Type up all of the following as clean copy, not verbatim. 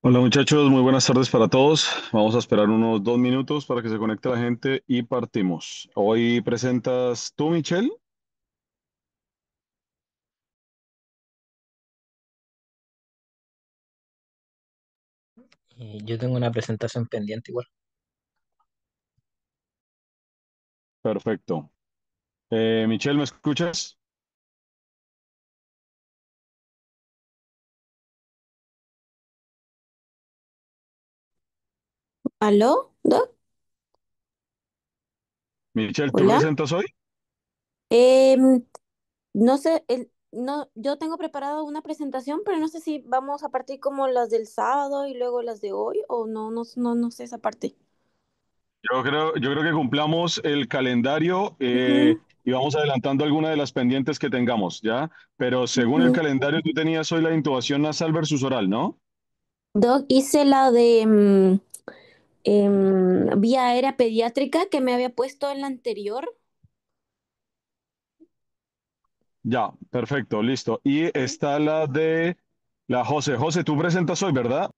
Hola muchachos, muy buenas tardes para todos. Vamos a esperar unos 2 minutos para que se conecte la gente y partimos. Hoy presentas tú, Michelle. Yo tengo una presentación pendiente igual. Perfecto. Michelle, ¿me escuchas? ¿Aló, Doc? Michelle, ¿tú Hola. presentas hoy? Em, no sé, no, yo tengo preparado una presentación, pero no sé si vamos a partir como las del sábado y luego las de hoy, o no sé esa parte. Yo creo que cumplamos el calendario Ujú, y vamos adelantando alguna de las pendientes que tengamos, ¿ya? Pero según el ujú. calendario, tú tenías hoy la intubación nasal versus oral, ¿no? Doc, hice la de vía aérea pediátrica que me había puesto en la anterior. Ya, perfecto, listo. Y Sí. está la de la José. José, tú presentas hoy, ¿verdad?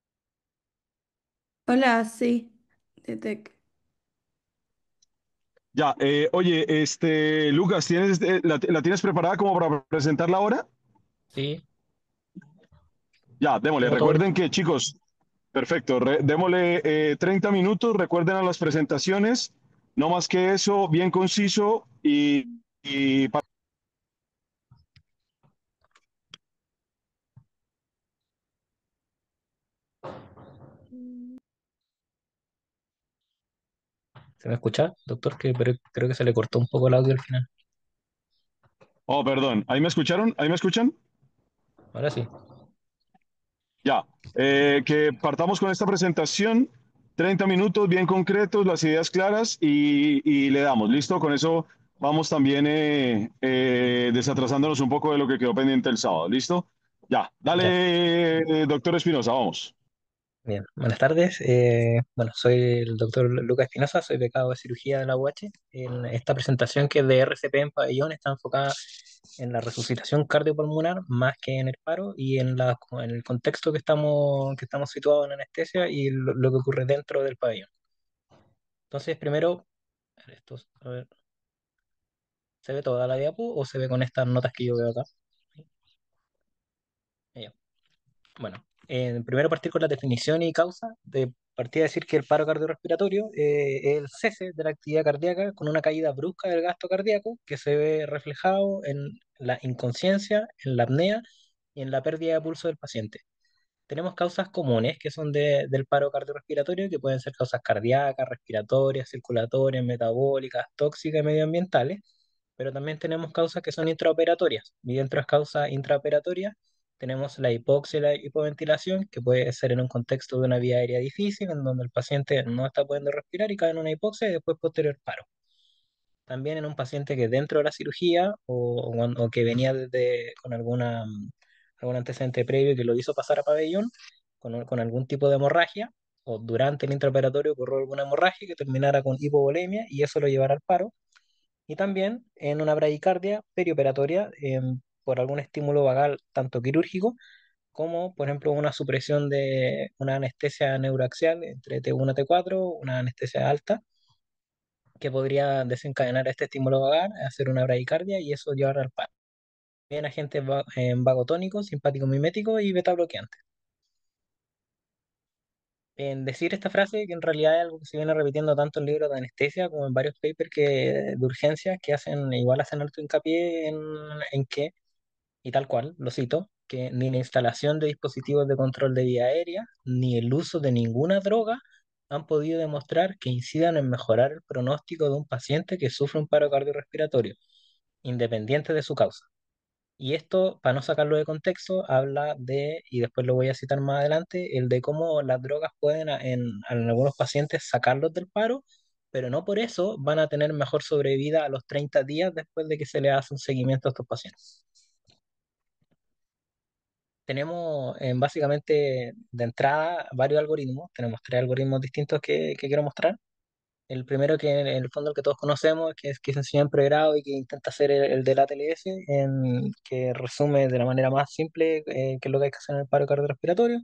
Hola, sí, de Tech. Ya, oye, Lucas, ¿la tienes preparada como para presentarla ahora? Sí, Ya, démosle. tengo todo Recuerden listo. que, chicos, perfecto, démosle 30 minutos, recuerden a las presentaciones, no más que eso, bien conciso y ¿Se me escucha, doctor? Pero creo que se le cortó un poco el audio al final. Oh, perdón, ¿ahí me escucharon? ¿Ahí me escuchan? Ahora sí. Ya, que partamos con esta presentación, 30 minutos bien concretos, las ideas claras y le damos, ¿listo? Con eso vamos también desatrasándonos un poco de lo que quedó pendiente el sábado, ¿listo? Ya, Ya. dale, doctor Espinosa, vamos. Bien. Buenas tardes. Bueno, soy el doctor Lucas Espinosa, soy becado de cirugía de la UH. En esta presentación que es de RCP en pabellón está enfocada en la resucitación cardiopulmonar más que en el paro y en el contexto que estamos situados en anestesia y lo que ocurre dentro del pabellón. Entonces, primero, a ver, ¿se ve toda la diapo o se ve con estas notas que yo veo acá? Ya. Bueno, primero partir con la definición y causa. De partida decir que el paro cardiorrespiratorio es el cese de la actividad cardíaca con una caída brusca del gasto cardíaco que se ve reflejado en la inconsciencia, en la apnea y en la pérdida de pulso del paciente. Tenemos causas comunes que son del paro cardiorrespiratorio, que pueden ser causas cardíacas, respiratorias, circulatorias, metabólicas, tóxicas y medioambientales, pero también tenemos causas que son intraoperatorias. Y dentro de las causas intraoperatorias tenemos la hipoxia y la hipoventilación, que puede ser en un contexto de una vía aérea difícil, en donde el paciente no está pudiendo respirar y cae en una hipoxia y después posterior paro. También en un paciente que dentro de la cirugía o que venía con algún antecedente previo que lo hizo pasar a pabellón con algún tipo de hemorragia o durante el intraoperatorio ocurrió alguna hemorragia que terminara con hipovolemia y eso lo llevara al paro. Y también en una bradicardia perioperatoria por algún estímulo vagal tanto quirúrgico como, por ejemplo, una supresión de una anestesia neuroaxial entre T1 y T4, una anestesia alta que podría desencadenar este estímulo vagal, hacer una bradicardia y eso llevar al paro. También agentes vagotónicos, simpático mimético y beta bloqueante. En decir esta frase, que en realidad es algo que se viene repitiendo tanto en libros de anestesia como en varios papers de urgencia que igual hacen alto hincapié en que, y tal cual, lo cito, que ni la instalación de dispositivos de control de vía aérea ni el uso de ninguna droga han podido demostrar que incidan en mejorar el pronóstico de un paciente que sufre un paro cardiorrespiratorio independiente de su causa. Y esto, para no sacarlo de contexto, habla de, y después lo voy a citar más adelante, el de cómo las drogas pueden en algunos pacientes sacarlos del paro, pero no por eso van a tener mejor sobrevida a los 30 días después de que se le hace un seguimiento a estos pacientes. Tenemos básicamente de entrada varios algoritmos, tenemos tres algoritmos distintos que quiero mostrar. El primero que en el fondo el que todos conocemos, que se enseña en pregrado y que intenta hacer el del ATLS, que resume de la manera más simple qué es lo que hay que hacer en el paro cardiorrespiratorio.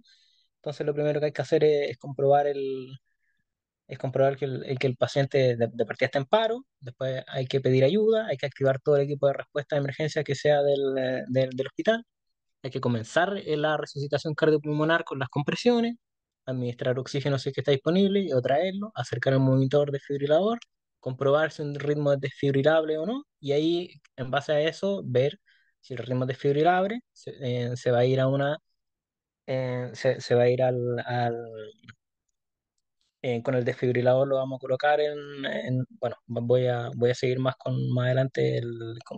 Entonces lo primero que hay que hacer es comprobar que el paciente de partida está en paro, después hay que pedir ayuda, hay que activar todo el equipo de respuesta de emergencia que sea del hospital, hay que comenzar la resucitación cardiopulmonar con las compresiones, administrar oxígeno si es que está disponible o traerlo, acercar el monitor desfibrilador, comprobar si un ritmo es desfibrilable o no, y ahí, en base a eso, ver si el ritmo es desfibrilable, se va a ir a una, se va a ir con el desfibrilador lo vamos a colocar bueno, voy a seguir más adelante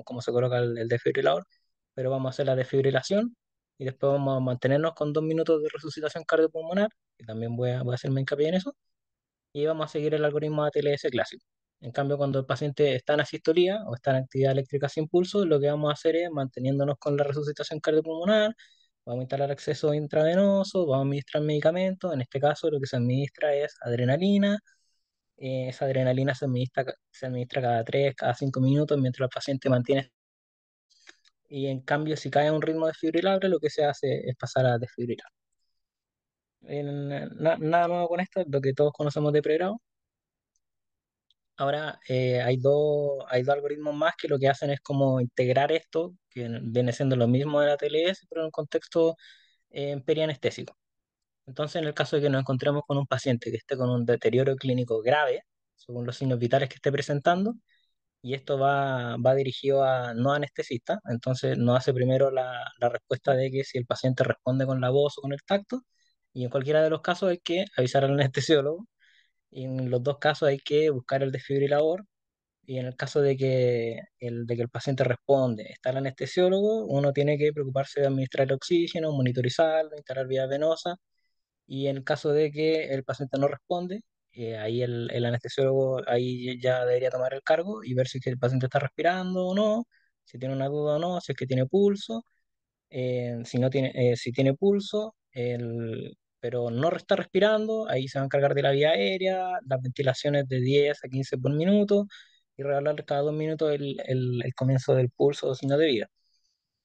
cómo se coloca el desfibrilador, pero vamos a hacer la desfibrilación y después vamos a mantenernos con 2 minutos de resucitación cardiopulmonar, y también voy a hacerme hincapié en eso, y vamos a seguir el algoritmo ATLS clásico. En cambio, cuando el paciente está en asistolía o está en actividad eléctrica sin pulso, lo que vamos a hacer es manteniéndonos con la resucitación cardiopulmonar, vamos a instalar acceso intravenoso, vamos a administrar medicamentos. En este caso, lo que se administra es adrenalina. Esa adrenalina se administra cada 3, cada 5 minutos mientras el paciente mantiene. Y en cambio, si cae a un ritmo desfibrilable, lo que se hace es pasar a desfibrilar. Nada nuevo con esto, lo que todos conocemos de pregrado. Ahora hay dos algoritmos más que lo que hacen es como integrar esto, que viene siendo lo mismo de la TLS, pero en un contexto perianestésico. Entonces, en el caso de que nos encontremos con un paciente que esté con un deterioro clínico grave, según los signos vitales que esté presentando, y esto va dirigido a no anestesista, entonces nos hace primero la respuesta de que si el paciente responde con la voz o con el tacto, y en cualquiera de los casos hay que avisar al anestesiólogo, y en los dos casos hay que buscar el desfibrilador, y en el caso de que el paciente responde, está el anestesiólogo, uno tiene que preocuparse de administrar el oxígeno, monitorizarlo, instalar vías venosas, y en el caso de que el paciente no responde, ahí el anestesiólogo ahí ya debería tomar el cargo y ver si es que el paciente está respirando o no, si tiene una duda o no, si es que tiene pulso, si no tiene, si tiene pulso, pero no está respirando, ahí se va a encargar de la vía aérea, las ventilaciones de 10 a 15 por minuto y regalarle cada 2 minutos el comienzo del pulso o signo de vida.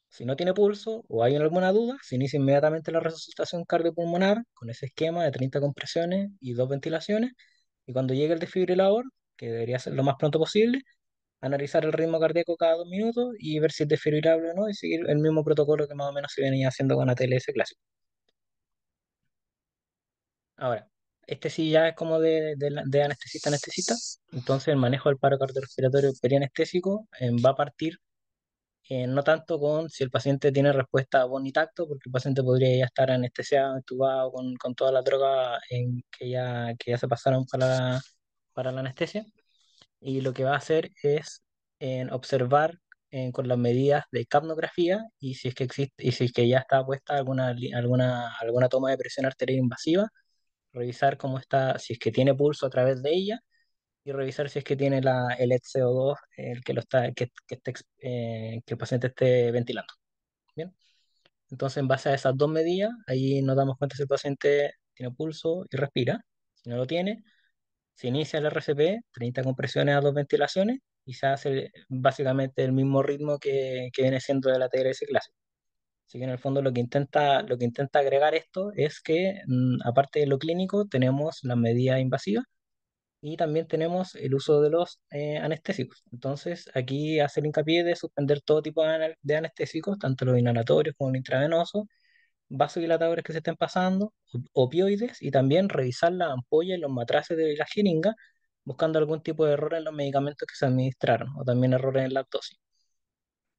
Si no tiene pulso o hay alguna duda, se inicia inmediatamente la resucitación cardiopulmonar con ese esquema de 30 compresiones y 2 ventilaciones. Y cuando llegue el desfibrilador, que debería ser lo más pronto posible, analizar el ritmo cardíaco cada 2 minutos y ver si es desfibrilable o no y seguir el mismo protocolo que más o menos se venía haciendo con ATLS clásico. Ahora, este sí ya es como de anestesista a anestesista. Entonces el manejo del paro cardiorrespiratorio perianestésico va a partir no tanto con si el paciente tiene respuesta a voz ni tacto, porque el paciente podría ya estar anestesiado, entubado con todas las drogas que ya se pasaron para la anestesia. Y lo que va a hacer es observar con las medidas de capnografía y si es que existe, y si es que ya está puesta alguna toma de presión arterial invasiva, revisar cómo está, si es que tiene pulso a través de ella y revisar si es que tiene el ETCO2, el que lo está, que el paciente esté ventilando. Bien. Entonces, en base a esas dos medidas, ahí nos damos cuenta si el paciente tiene pulso y respira. Si no lo tiene, se inicia el RCP, 30 compresiones a 2 ventilaciones, y se hace básicamente el mismo ritmo que viene siendo de la TRS clásica. Así que en el fondo lo que intenta agregar esto es que, aparte de lo clínico, tenemos las medidas invasivas y también tenemos el uso de los anestésicos. Entonces, aquí hacer hincapié de suspender todo tipo de anestésicos, tanto los inhalatorios como los intravenosos, vasodilatadores que se estén pasando, opioides, y también revisar la ampolla y los matraces de la jeringa, buscando algún tipo de error en los medicamentos que se administraron, o también errores en la dosis.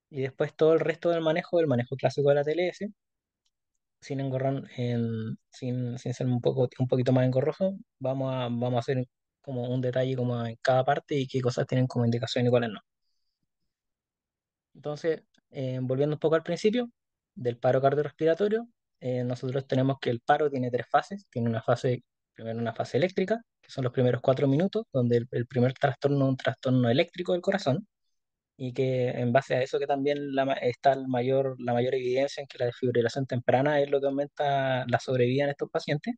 Y después todo el resto del manejo, el manejo clásico de la TLS, sin engorrar, sin ser un poquito más engorroso, vamos a hacer como un detalle como en cada parte y qué cosas tienen como indicación y cuáles no. Entonces, volviendo un poco al principio del paro cardiorrespiratorio, nosotros tenemos que el paro tiene tres fases. Tiene primero una fase eléctrica, que son los primeros 4 minutos, donde el primer trastorno es un trastorno eléctrico del corazón, y que en base a eso que también está la mayor evidencia en que la desfibrilación temprana es lo que aumenta la sobrevida en estos pacientes.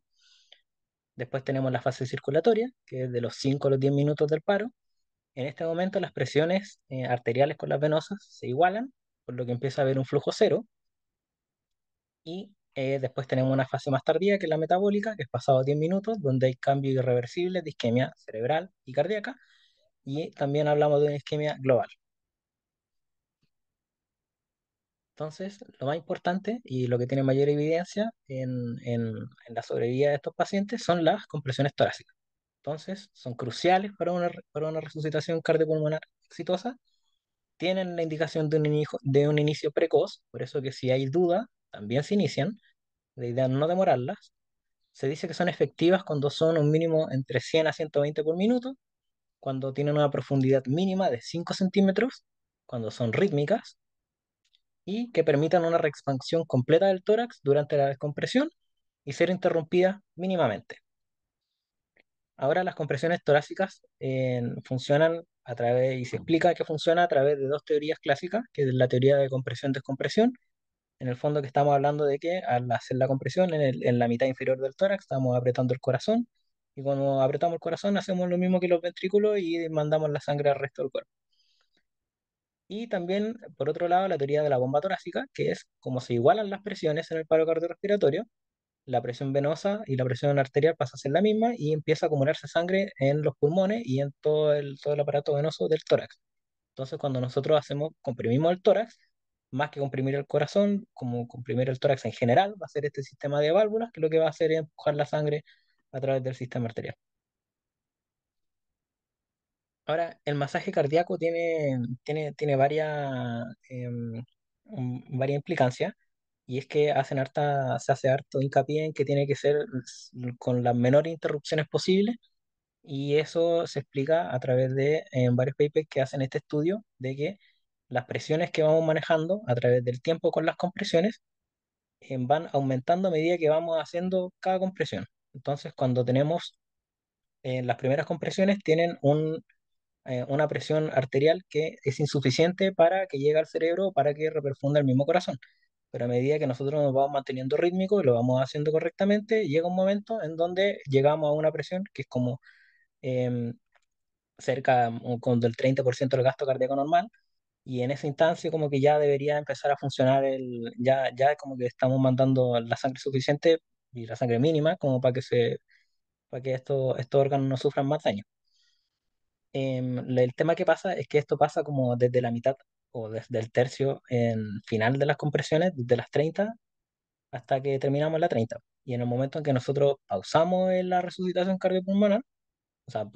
Después tenemos la fase circulatoria, que es de los 5 a los 10 minutos del paro. En este momento las presiones arteriales con las venosas se igualan, por lo que empieza a haber un flujo cero, y Después tenemos una fase más tardía, que es la metabólica, que es pasado 10 minutos, donde hay cambios irreversibles de isquemia cerebral y cardíaca, y también hablamos de una isquemia global. Entonces, lo más importante y lo que tiene mayor evidencia en la sobrevida de estos pacientes son las compresiones torácicas. Entonces, son cruciales para una resucitación cardiopulmonar exitosa. Tienen la indicación de un inicio precoz, por eso que si hay duda, también se inician. La idea es no demorarlas. Se dice que son efectivas cuando son un mínimo entre 100 a 120 por minuto, cuando tienen una profundidad mínima de 5 centímetros, cuando son rítmicas y que permitan una reexpansión completa del tórax durante la descompresión y ser interrumpida mínimamente. Ahora las compresiones torácicas funcionan a través, y se explica que funciona a través de dos teorías clásicas, que es la teoría de compresión-descompresión. En el fondo que estamos hablando de que al hacer la compresión en la mitad inferior del tórax estamos apretando el corazón, y cuando apretamos el corazón hacemos lo mismo que los ventrículos y mandamos la sangre al resto del cuerpo. Y también, por otro lado, la teoría de la bomba torácica, que es como se igualan las presiones en el paro cardiorrespiratorio, la presión venosa y la presión arterial pasa a ser la misma y empieza a acumularse sangre en los pulmones y en todo el aparato venoso del tórax. Entonces, cuando nosotros comprimimos el tórax, más que comprimir el corazón, como comprimir el tórax en general, va a ser este sistema de válvulas que lo que va a hacer es empujar la sangre a través del sistema arterial. Ahora, el masaje cardíaco tiene varias implicancias, y es que se hace harto hincapié en que tiene que ser con las menores interrupciones posibles, y eso se explica a través de varios papers que hacen este estudio de que las presiones que vamos manejando a través del tiempo con las compresiones van aumentando a medida que vamos haciendo cada compresión. Entonces, cuando tenemos las primeras compresiones, tienen una presión arterial que es insuficiente para que llegue al cerebro para que reperfunda el mismo corazón. Pero a medida que nosotros nos vamos manteniendo rítmico y lo vamos haciendo correctamente, llega un momento en donde llegamos a una presión que es como em, cerca con del 30% del gasto cardíaco normal, y en esa instancia como que ya debería empezar a funcionar ya como que estamos mandando la sangre suficiente y la sangre mínima como para que estos órganos no sufran más daño. El tema que pasa es que esto pasa como desde la mitad o desde el tercio en final de las compresiones, desde las 30 hasta que terminamos la 30. Y en el momento en que nosotros pausamos en la resucitación cardiopulmonar, o sea,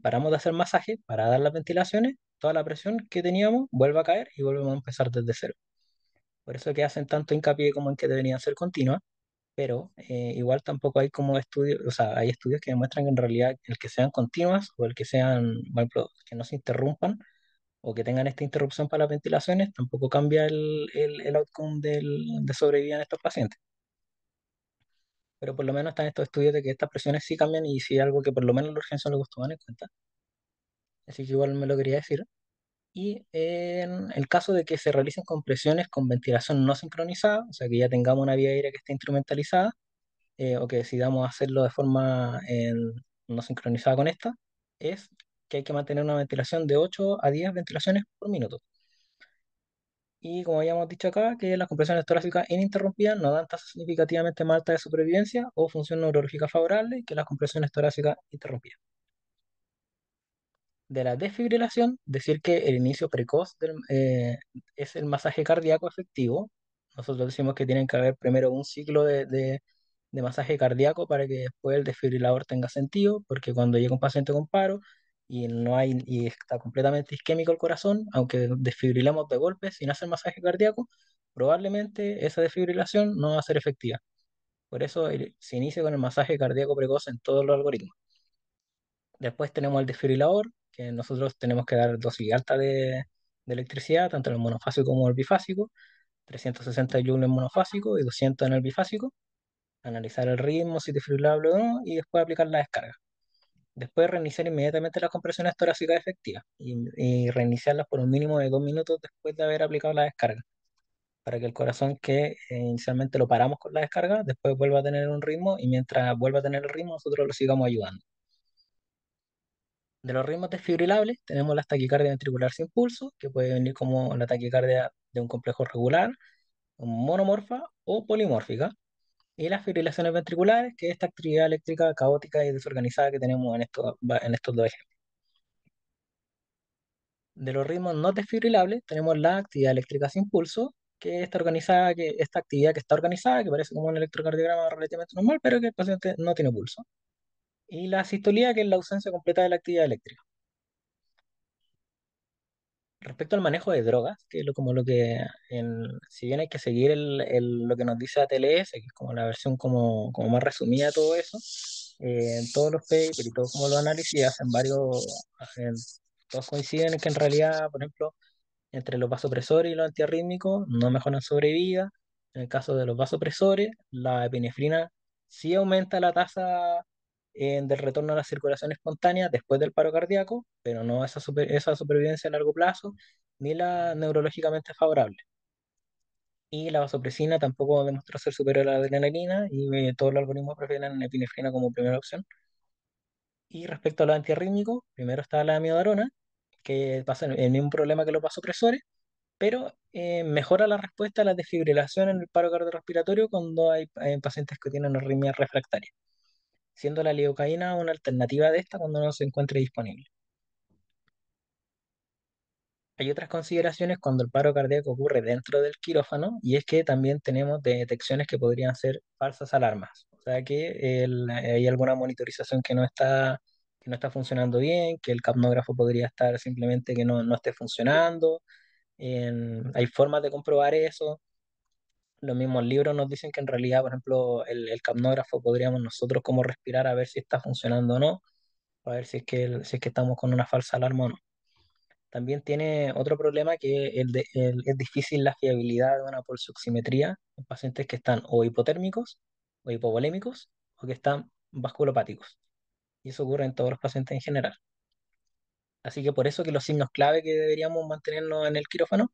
paramos de hacer masaje para dar las ventilaciones, toda la presión que teníamos vuelve a caer y volvemos a empezar desde cero. Por eso es que hacen tanto hincapié como en que deberían ser continuas, pero igual tampoco hay como estudios, o sea, hay estudios que demuestran que en realidad el que sean continuas o el que sean, por ejemplo, que no se interrumpan o que tengan esta interrupción para las ventilaciones, tampoco cambia el outcome de sobrevivir en estos pacientes. Pero por lo menos están estos estudios de que estas presiones sí cambian y sí algo que por lo menos la urgencia no les gustó en cuenta. Así que igual me lo quería decir. Y en el caso de que se realicen compresiones con ventilación no sincronizada, o sea que ya tengamos una vía aérea que esté instrumentalizada, o que decidamos hacerlo de forma no sincronizada con esta, es que hay que mantener una ventilación de 8 a 10 ventilaciones por minuto. Y como habíamos dicho acá, que las compresiones torácicas ininterrumpidas no dan tasas significativamente más altas de supervivencia o función neurológica favorable que las compresiones torácicas interrumpidas. De la desfibrilación, decir que el inicio precoz es el masaje cardíaco efectivo. Nosotros decimos que tienen que haber primero un ciclo de masaje cardíaco para que después el desfibrilador tenga sentido, porque cuando llega un paciente con paro y está completamente isquémico el corazón, aunque desfibrilemos de golpe sin hacer masaje cardíaco, probablemente esa desfibrilación no va a ser efectiva. Por eso se inicia con el masaje cardíaco precoz en todos los algoritmos. Después tenemos el desfibrilador, que nosotros tenemos que dar dosis alta de electricidad, tanto en el monofásico como en el bifásico, 360 joules en monofásico y 200 en el bifásico, analizar el ritmo, si es desfibrilable o no, y después aplicar la descarga. Después reiniciar inmediatamente las compresiones torácicas efectivas y reiniciarlas por un mínimo de 2 minutos después de haber aplicado la descarga, para que el corazón que inicialmente lo paramos con la descarga, después vuelva a tener un ritmo, y mientras vuelva a tener el ritmo nosotros lo sigamos ayudando. De los ritmos desfibrilables tenemos la taquicardia ventricular sin pulso, que puede venir como la taquicardia de un complejo regular, monomorfa o polimórfica, y las fibrilaciones ventriculares, que es esta actividad eléctrica caótica y desorganizada que tenemos en estos dos ejemplos. De los ritmos no desfibrilables tenemos la actividad eléctrica sin pulso, que está organizada, que esta actividad que está organizada, que parece como un electrocardiograma relativamente normal, pero que el paciente no tiene pulso. Y la sistolía, que es la ausencia completa de la actividad eléctrica. Respecto al manejo de drogas, que es como lo que, si bien hay que seguir lo que nos dice ATLS, que es como la versión como más resumida de todo eso, en todos los papers y todos como los análisis hacen en- todos coinciden en que en realidad, por ejemplo, entre los vasopresores y los antiarrítmicos no mejoran sobrevida. En el caso de los vasopresores, la epinefrina sí aumenta la tasa del retorno a la circulación espontánea después del paro cardíaco, pero no esa supervivencia a largo plazo, ni la neurológicamente favorable. Y la vasopresina tampoco demostró ser superior a la adrenalina y todos los algoritmos prefieren epinefrina como primera opción. Y respecto a los antiarrítmicos, primero está la amiodarona, que pasa el mismo problema que los vasopresores, pero mejora la respuesta a la desfibrilación en el paro cardiorrespiratorio cuando hay pacientes que tienen arritmia refractaria, siendo la lidocaína una alternativa de esta cuando no se encuentre disponible. Hay otras consideraciones cuando el paro cardíaco ocurre dentro del quirófano, y es que también tenemos detecciones que podrían ser falsas alarmas. O sea que hay alguna monitorización que no está funcionando bien, que el capnógrafo podría estar simplemente que no esté funcionando. Hay formas de comprobar eso. Los mismos libros nos dicen que en realidad, por ejemplo, el capnógrafo podríamos nosotros como respirar a ver si está funcionando o no, a ver si es que estamos con una falsa alarma o no. También tiene otro problema que es difícil la fiabilidad de una pulsioximetría en pacientes que están o hipotérmicos o hipovolémicos o que están vasculopáticos. Y eso ocurre en todos los pacientes en general. Así que por eso que los signos clave que deberíamos mantenernos en el quirófano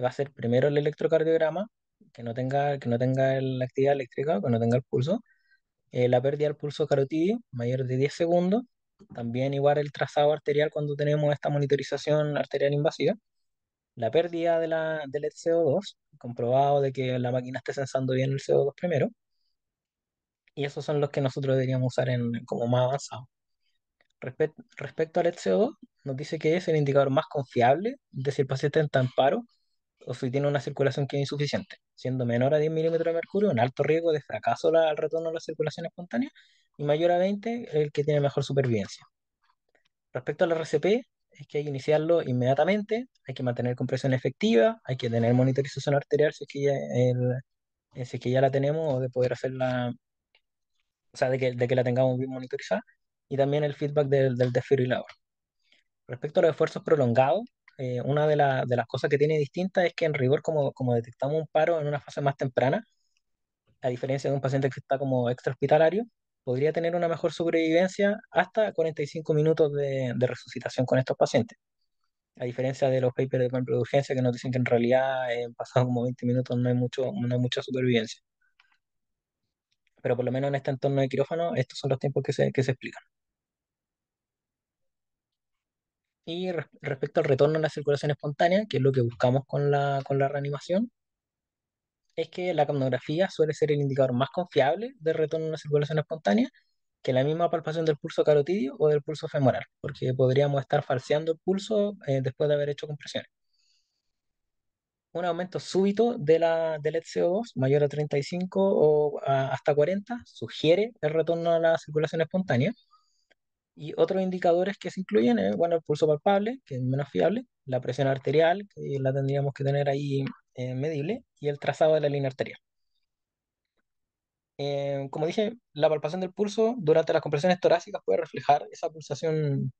va a ser primero el electrocardiograma, que no tenga la actividad eléctrica, que no tenga el pulso, la pérdida del pulso carotidio mayor de 10 segundos, también igual el trazado arterial cuando tenemos esta monitorización arterial invasiva, la pérdida del CO2, comprobado de que la máquina esté sensando bien el CO2 primero, y esos son los que nosotros deberíamos usar como más avanzado. Respecto al CO2, nos dice que es el indicador más confiable de si el paciente está en paro o si tiene una circulación que es insuficiente, siendo menor a 10 milímetros de mercurio, un alto riesgo de fracaso al retorno a la circulación espontánea, y mayor a 20, el que tiene mejor supervivencia. Respecto al RCP, es que hay que iniciarlo inmediatamente, hay que mantener compresión efectiva, hay que tener monitorización arterial si es que ya la tenemos, o de poder hacerla, o sea, de que la tengamos bien monitorizada, y también el feedback del desfibrilador. Respecto a los esfuerzos prolongados, una de las cosas que tiene distinta es que en rigor, como detectamos un paro en una fase más temprana, a diferencia de un paciente que está como extrahospitalario, podría tener una mejor sobrevivencia hasta 45 minutos de resucitación con estos pacientes. A diferencia de los papers de, por ejemplo, de urgencia que nos dicen que en realidad pasado como 20 minutos no hay mucha supervivencia. Pero por lo menos en este entorno de quirófano, estos son los tiempos que se explican. Y respecto al retorno a la circulación espontánea, que es lo que buscamos con la reanimación, es que la capnografía suele ser el indicador más confiable de retorno a la circulación espontánea que la misma palpación del pulso carotidio o del pulso femoral, porque podríamos estar falseando el pulso después de haber hecho compresiones. Un aumento súbito del HCO2 mayor a 35 hasta 40 sugiere el retorno a la circulación espontánea. Y otros indicadores que se incluyen, bueno, el pulso palpable, que es menos fiable, la presión arterial, que la tendríamos que tener ahí medible, y el trazado de la línea arterial. Como dije, la palpación del pulso durante las compresiones torácicas puede reflejar esa pulsación,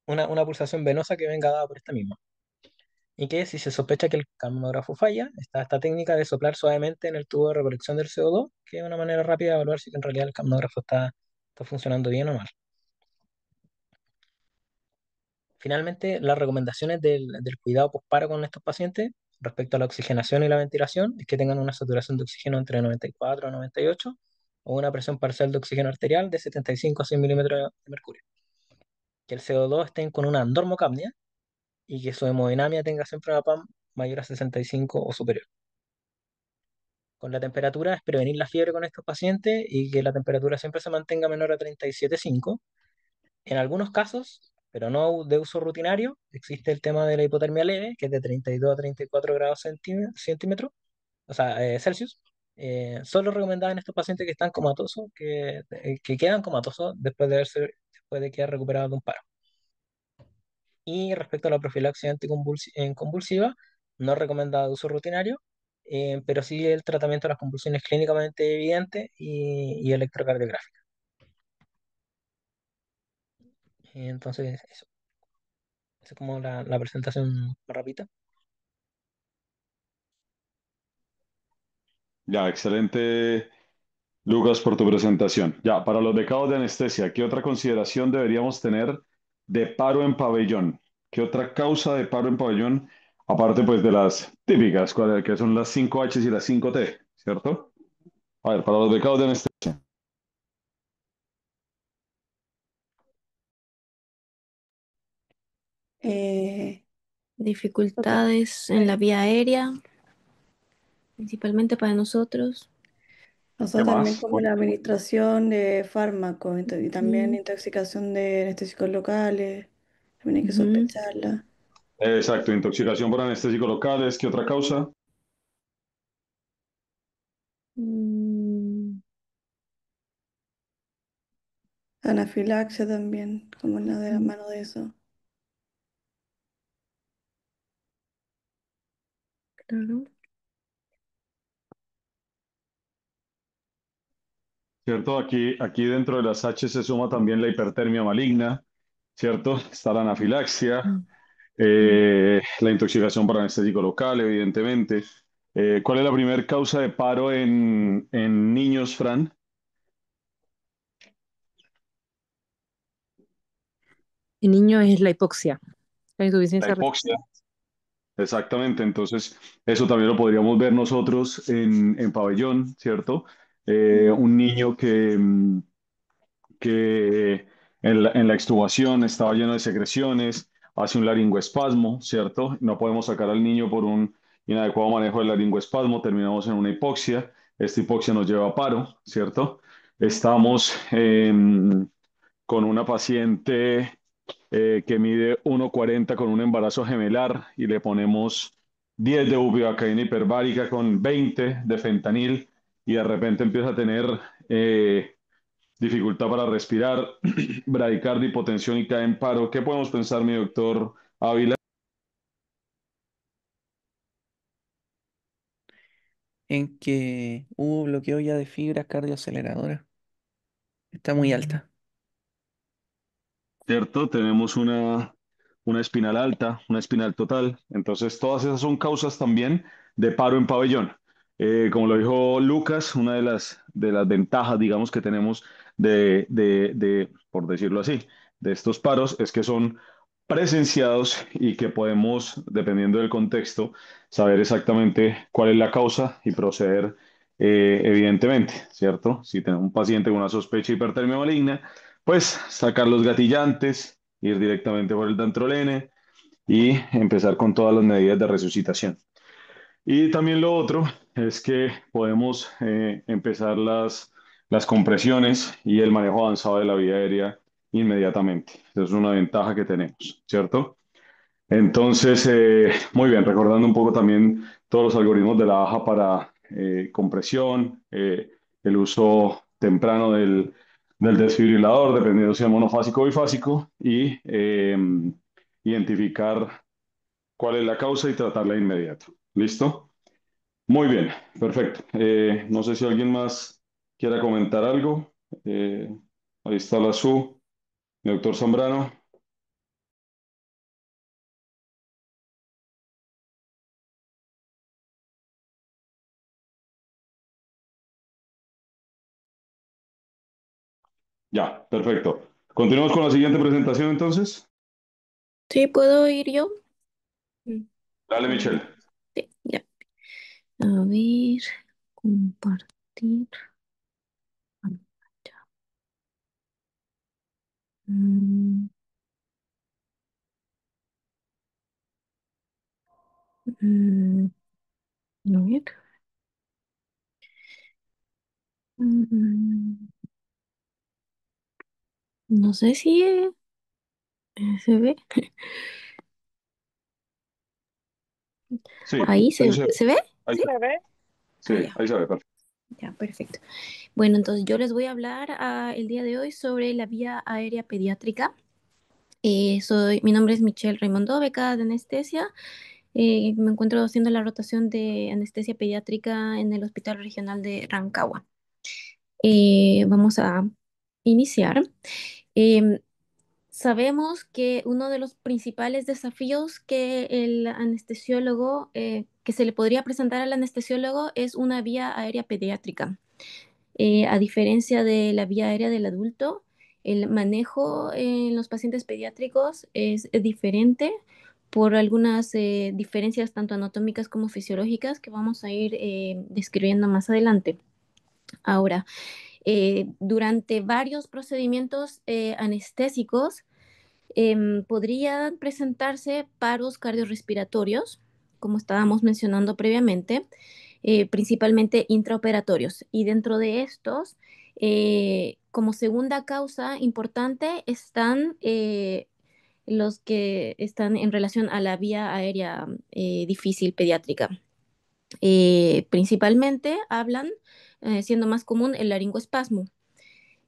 una pulsación venosa que venga dada por esta misma. Y que si se sospecha que el capnógrafo falla, está esta técnica de soplar suavemente en el tubo de recolección del CO2, que es una manera rápida de evaluar si en realidad el capnógrafo está funcionando bien o mal. Finalmente, las recomendaciones del cuidado posparo con estos pacientes respecto a la oxigenación y la ventilación es que tengan una saturación de oxígeno entre 94 a 98 o una presión parcial de oxígeno arterial de 75 a 100 milímetros de mercurio. Que el CO2 estén con una normocapnia y que su hemodinamia tenga siempre una PAM mayor a 65 o superior. con la temperatura es prevenir la fiebre con estos pacientes y que la temperatura siempre se mantenga menor a 37,5. En algunos casos, pero no de uso rutinario, existe el tema de la hipotermia leve, que es de 32 a 34 grados centímetros, o sea, Celsius. Solo recomendada en estos pacientes que están comatosos, que quedan comatosos después de quedar recuperados de un paro. Y respecto a la profilaxis convulsiva, no recomendada de uso rutinario, pero sí el tratamiento de las convulsiones clínicamente evidentes y electrocardiográficas. Entonces, eso. Esa es como la presentación rápida. Ya, excelente, Lucas, por tu presentación. Ya, para los becados de anestesia, ¿qué otra consideración deberíamos tener de paro en pabellón? ¿Qué otra causa de paro en pabellón, aparte pues de las típicas, que son las 5H y las 5T, ¿cierto? A ver, para los becados de anestesia. Eh, otra- Dificultades en la vía aérea, principalmente para nosotros. o ¿Qué sea, también más? como la administración de fármacos y también Ujú, intoxicación de anestésicos locales, también hay que ujú. sospecharla. Exacto, intoxicación por anestésicos locales, ¿qué otra causa? Mm, Anafilaxia también, como la de la ujú, mano de eso. claro. ¿Cierto? Aquí dentro de las H se suma también la hipertermia maligna, ¿cierto? Está la anafilaxia, Mm, mm. la intoxicación por anestésico local, evidentemente. ¿Cuál es la primera causa de paro en niños, Fran? En niños es la hipoxia, la La insuficiencia hipoxia. respiratoria. Exactamente, entonces eso también lo podríamos ver nosotros en pabellón, ¿cierto? Mm, Un niño que en la extubación estaba lleno de secreciones, hace un laringoespasmo, ¿cierto? No podemos sacar al niño por un inadecuado manejo del laringoespasmo, terminamos en una hipoxia, esta hipoxia nos lleva a paro, ¿cierto? Estamos con una paciente que mide 1,40 con un embarazo gemelar y le ponemos 10 de bupivacaína hiperbárica con 20 de fentanil y de repente empieza a tener dificultad para respirar, bradicardia, hipotensión y cae en paro. ¿Qué podemos pensar, mi doctor Ávila? En que hubo bloqueo ya de fibras cardioaceleradoras. Está muy alta. ¿Cierto? Tenemos una espinal alta, una espinal total. Entonces, todas esas son causas también de paro en pabellón. Como lo dijo Lucas, una de las ventajas, digamos, que tenemos por decirlo así, de estos paros es que son presenciados y que podemos, dependiendo del contexto, saber exactamente cuál es la causa y proceder, evidentemente, ¿cierto? Si tenemos un paciente con una sospecha de hipertermia maligna, pues sacar los gatillantes, ir directamente por el dantrolene y empezar con todas las medidas de resucitación. Y también lo otro es que podemos empezar las compresiones y el manejo avanzado de la vía aérea inmediatamente. Esa es una ventaja que tenemos, ¿cierto? Entonces, muy bien, recordando un poco también todos los algoritmos de la AJA para compresión, el uso temprano del desfibrilador, dependiendo si es monofásico o bifásico, y identificar cuál es la causa y tratarla de inmediato. ¿Listo? Muy bien, perfecto. No sé si alguien más quiera comentar algo. Eh, Ahí está la SU, el doctor Zambrano. Ya, perfecto. Continuamos con la siguiente presentación entonces. Sí, ¿puedo ir yo? Mm, Dale, mm, Michelle. sí, ya. A ver, compartir pantalla. Mm, mm, a ver. Mm, No sé si se ve. Sí, Ahí ahí se ve. se ve. Ahí ¿Sí? se ve. Sí, Ah, ya, ahí se ve, perfecto. ya, perfecto. Bueno, entonces yo les voy a hablar el día de hoy sobre la vía aérea pediátrica. Mi nombre es Michelle Raimondo, becada de anestesia. Me encuentro haciendo la rotación de anestesia pediátrica en el Hospital Regional de Rancagua. Vamos a iniciar. Em, Sabemos que uno de los principales desafíos que el anestesiólogo, que se le podría presentar al anestesiólogo es una vía aérea pediátrica. A diferencia de la vía aérea del adulto, el manejo en los pacientes pediátricos es diferente por algunas diferencias tanto anatómicas como fisiológicas que vamos a ir describiendo más adelante. Ahora, durante varios procedimientos anestésicos, podrían presentarse paros cardiorrespiratorios, como estábamos mencionando previamente, principalmente intraoperatorios. Y dentro de estos, como segunda causa importante, están los que están en relación a la vía aérea difícil pediátrica. Principalmente hablan, siendo más común, el laringoespasmo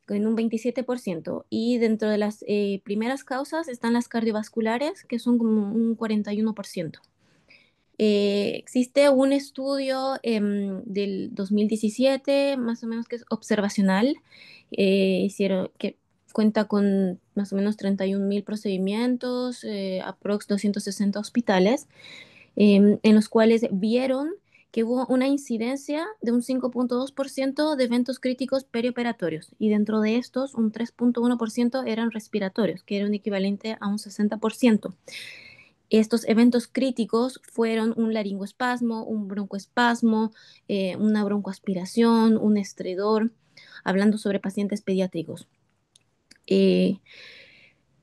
en un 27%. Y dentro de las primeras causas están las cardiovasculares, que son como un 41%. Existe un estudio del 2017, más o menos, que es observacional, que cuenta con más o menos 31.000 procedimientos, aprox 260 hospitales, en los cuales vieron que hubo una incidencia de un 5.2% de eventos críticos perioperatorios y dentro de estos un 3.1% eran respiratorios, que era un equivalente a un 60%. Estos eventos críticos fueron un laringoespasmo, un broncoespasmo, una broncoaspiración, un estridor, hablando sobre pacientes pediátricos. Eh,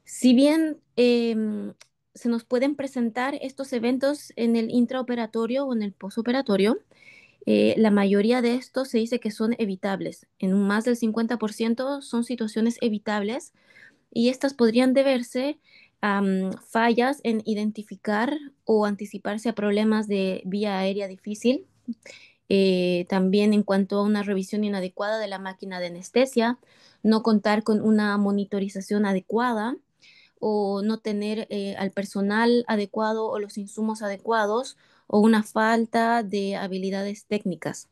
si bien se nos pueden presentar estos eventos en el intraoperatorio o en el posoperatorio, la mayoría de estos se dice que son evitables. En un más del 50% son situaciones evitables y estas podrían deberse a fallas en identificar o anticiparse a problemas de vía aérea difícil. También en cuanto a una revisión inadecuada de la máquina de anestesia, no contar con una monitorización adecuada o no tener al personal adecuado o los insumos adecuados o una falta de habilidades técnicas.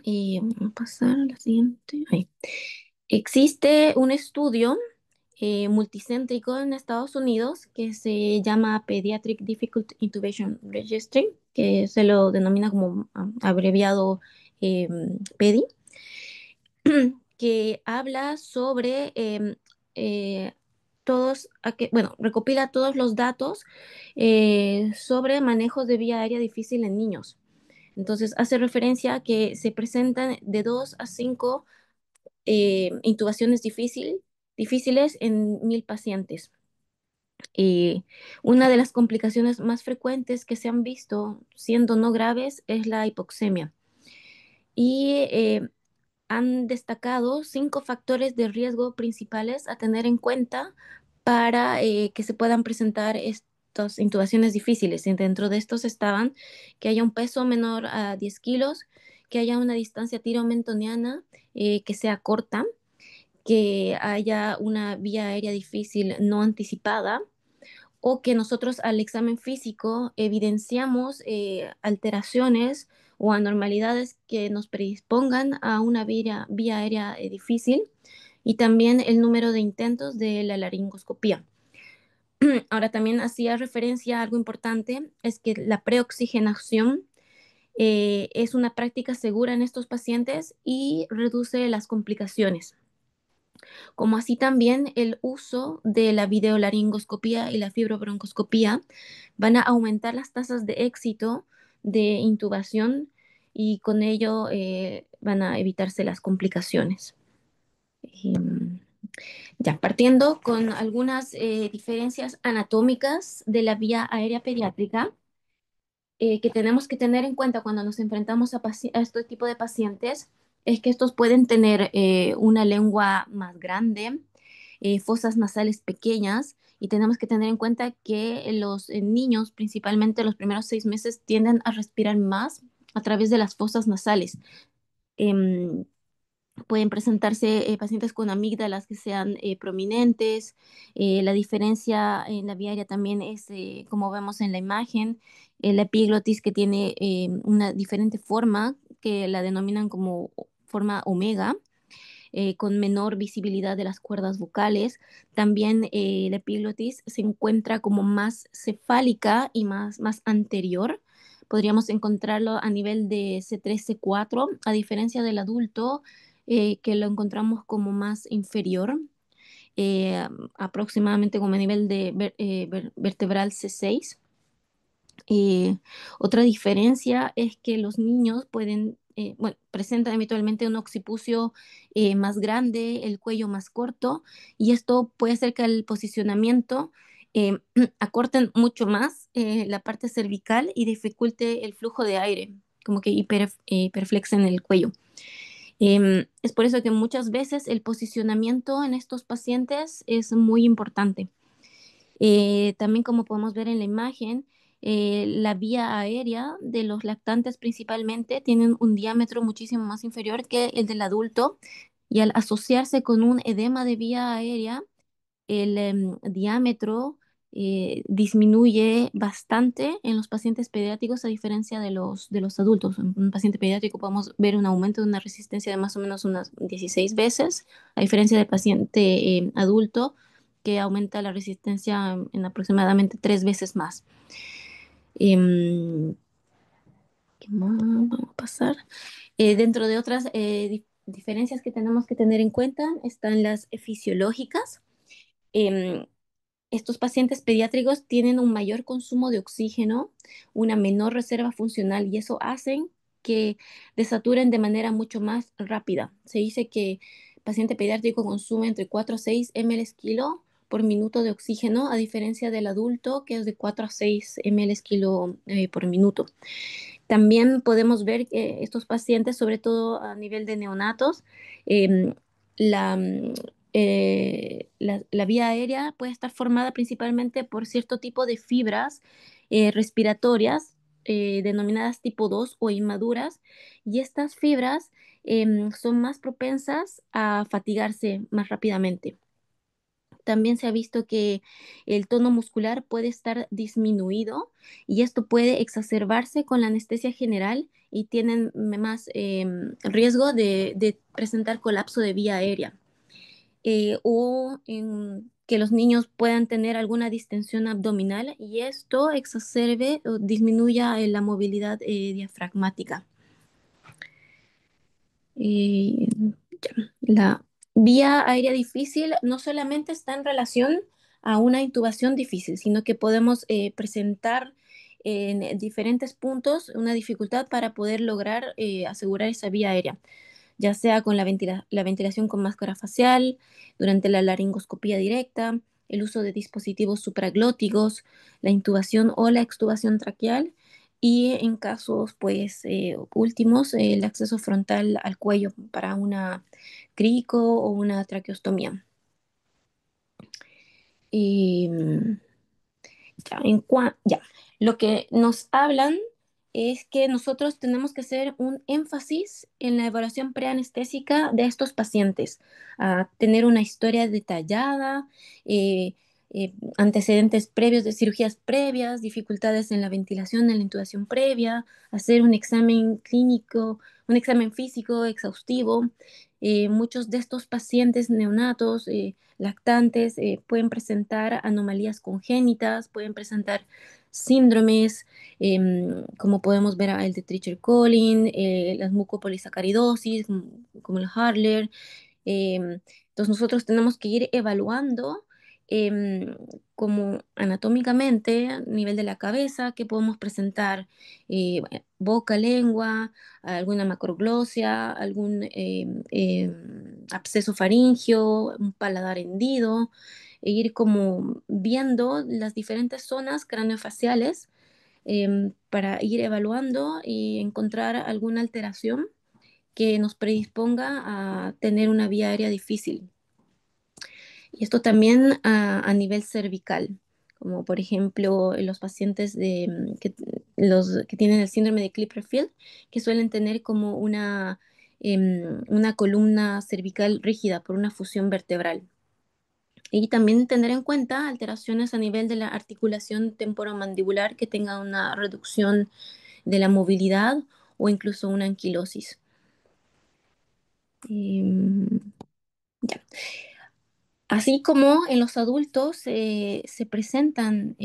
Y vamos a pasar a la siguiente. Ahí. Existe un estudio multicéntrico en Estados Unidos que se llama Pediatric Difficult Intubation Registry, que se lo denomina como abreviado PEDI, que habla sobre bueno, recopila todos los datos sobre manejos de vía aérea difícil en niños. Entonces, hace referencia a que se presentan de 2 a 5 intubaciones difíciles en 1.000 pacientes. Una de las complicaciones más frecuentes que se han visto, siendo no graves, es la hipoxemia. Y han destacado 5 factores de riesgo principales a tener en cuenta para que se puedan presentar estas intubaciones difíciles. Y dentro de estos estaban que haya un peso menor a 10 kilos, que haya una distancia tiro-mentoniana que sea corta, que haya una vía aérea difícil no anticipada o que nosotros al examen físico evidenciamos alteraciones o anormalidades que nos predispongan a una vía aérea difícil y también el número de intentos de la laringoscopía. Ahora también hacía referencia a algo importante, es que la preoxigenación es una práctica segura en estos pacientes y reduce las complicaciones, como así también el uso de la videolaringoscopía y la fibrobroncoscopía van a aumentar las tasas de éxito de intubación y con ello van a evitarse las complicaciones. Ya, partiendo con algunas diferencias anatómicas de la vía aérea pediátrica, que tenemos que tener en cuenta cuando nos enfrentamos a este tipo de pacientes es que estos pueden tener una lengua más grande, fosas nasales pequeñas, y tenemos que tener en cuenta que los niños, principalmente los primeros 6 meses, tienden a respirar más a través de las fosas nasales. Em, Pueden presentarse pacientes con amígdalas que sean prominentes. La diferencia en la vía aérea también es, como vemos en la imagen, la epiglotis que tiene una diferente forma, que la denominan como forma omega, con menor visibilidad de las cuerdas vocales. También la epiglotis se encuentra como más cefálica y más anterior. Podríamos encontrarlo a nivel de C3, C4, a diferencia del adulto, que lo encontramos como más inferior, eh, aproximadamente como a nivel de vertebral C6. Eh, Otra diferencia es que los niños pueden, bueno, presentan habitualmente un occipucio más grande, el cuello más corto, y esto puede hacer que al posicionamiento eh, acorten mucho más la parte cervical y dificulte el flujo de aire, como que hiperflexen el cuello. Es por eso que muchas veces el posicionamiento en estos pacientes es muy importante. También, como podemos ver en la imagen, la vía aérea de los lactantes principalmente tienen un diámetro muchísimo más inferior que el del adulto, y al asociarse con un edema de vía aérea, el diámetro disminuye bastante en los pacientes pediátricos, a diferencia de los adultos. En un paciente pediátrico podemos ver un aumento de una resistencia de más o menos unas 16 veces, a diferencia del paciente adulto, que aumenta la resistencia en aproximadamente 3 veces más. Em, ¿Qué más? Vamos a pasar. Dentro de otras diferencias que tenemos que tener en cuenta están las fisiológicas. Em, Estos pacientes pediátricos tienen un mayor consumo de oxígeno, una menor reserva funcional, y eso hace que desaturen de manera mucho más rápida. Se dice que el paciente pediátrico consume entre 4 a 6 ml kilo por minuto de oxígeno, a diferencia del adulto, que es de 4 a 6 ml kilo por minuto. También podemos ver que estos pacientes, sobre todo a nivel de neonatos, em, la, mm, la vía aérea puede estar formada principalmente por cierto tipo de fibras respiratorias, denominadas tipo 2 o inmaduras, y estas fibras son más propensas a fatigarse más rápidamente. También se ha visto que el tono muscular puede estar disminuido, y esto puede exacerbarse con la anestesia general, y tienen más riesgo de presentar colapso de vía aérea, o que los niños puedan tener alguna distensión abdominal, y esto exacerbe o disminuya la movilidad diafragmática. Eh, la vía aérea difícil no solamente está en relación a una intubación difícil, sino que podemos presentar en diferentes puntos una dificultad para poder lograr asegurar esa vía aérea, ya sea con la ventilación con máscara facial, durante la laringoscopía directa, el uso de dispositivos supraglóticos, la intubación o la extubación traqueal, y en casos pues últimos, el acceso frontal al cuello para una crico o una traqueostomía. Y, ya, lo que nos hablan es que nosotros tenemos que hacer un énfasis en la evaluación preanestésica de estos pacientes, a tener una historia detallada, eh, antecedentes previos de cirugías previas, dificultades en la ventilación, en la intubación previa, hacer un examen clínico, un examen físico exhaustivo. Muchos de estos pacientes neonatos, lactantes, pueden presentar anomalías congénitas, pueden presentar síndromes, como podemos ver el de Treacher-Collins, las mucopolisacaridosis, como el Harler. Entonces nosotros tenemos que ir evaluando como anatómicamente, a nivel de la cabeza, que podemos presentar, boca, lengua, alguna macroglosia, algún absceso faríngeo, un paladar hendido, e ir como viendo las diferentes zonas craneofaciales para ir evaluando y encontrar alguna alteración que nos predisponga a tener una vía aérea difícil. Y esto también a nivel cervical, como por ejemplo los pacientes los que tienen el síndrome de Klippert-Feil, que suelen tener como una columna cervical rígida por una fusión vertebral. Y también tener en cuenta alteraciones a nivel de la articulación temporomandibular que tenga una reducción de la movilidad o incluso una anquilosis. Em, ya. Así como en los adultos se presentan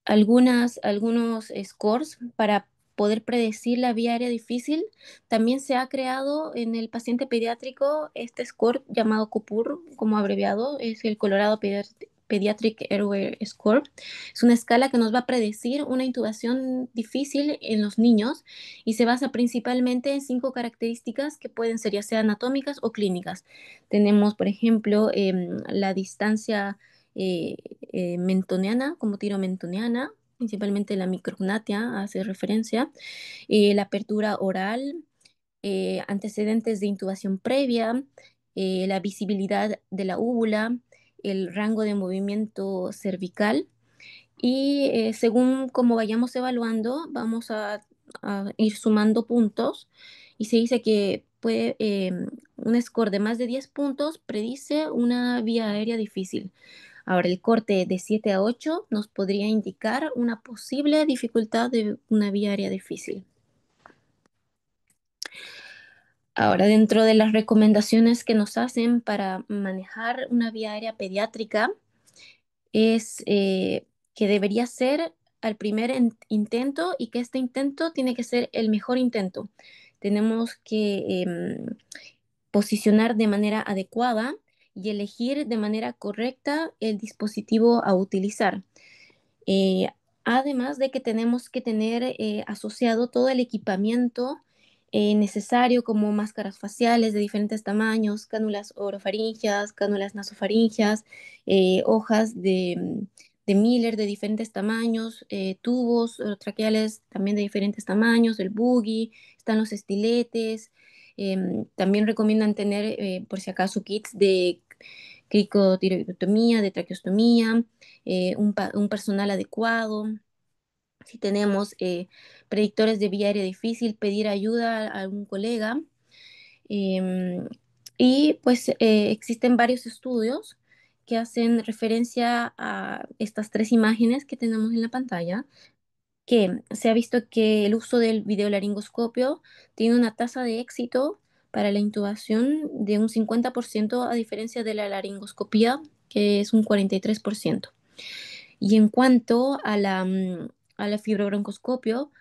algunos scores para poder predecir la vía aérea difícil, también se ha creado en el paciente pediátrico este score llamado COPUR, como abreviado, es el Colorado Pediatric Airway Score. Es una escala que nos va a predecir una intubación difícil en los niños y se basa principalmente en 5 características que pueden ser ya sea anatómicas o clínicas. Tenemos, por ejemplo, la distancia mentoniana, como tiro mentoniana, principalmente la micrognatia hace referencia, la apertura oral, antecedentes de intubación previa, la visibilidad de la úvula, el rango de movimiento cervical y según como vayamos evaluando, vamos a ir sumando puntos y se dice que un score de más de 10 puntos predice una vía aérea difícil. Ahora, el corte de 7 a 8 nos podría indicar una posible dificultad de una vía aérea difícil. Ahora, dentro de las recomendaciones que nos hacen para manejar una vía aérea pediátrica, es que debería ser al primer intento y que este intento tiene que ser el mejor intento. Tenemos que posicionar de manera adecuada y elegir de manera correcta el dispositivo a utilizar. Eh, Además de que tenemos que tener asociado todo el equipamiento necesario como máscaras faciales de diferentes tamaños, cánulas orofaringeas, cánulas nasofaringeas, hojas de Miller de diferentes tamaños, tubos traqueales también de diferentes tamaños, el boogie, están los estiletes. También recomiendan tener, por si acaso, kits de cricotiroidectomía, de traqueostomía, un personal adecuado. Si tenemos predictores de vía aérea difícil, pedir ayuda a algún colega. Em, y pues existen varios estudios que hacen referencia a estas 3 imágenes que tenemos en la pantalla, que se ha visto que el uso del videolaringoscopio tiene una tasa de éxito para la intubación de un 50% a diferencia de la laringoscopía, que es un 43%. Y en cuanto a la fibrobroncoscopio,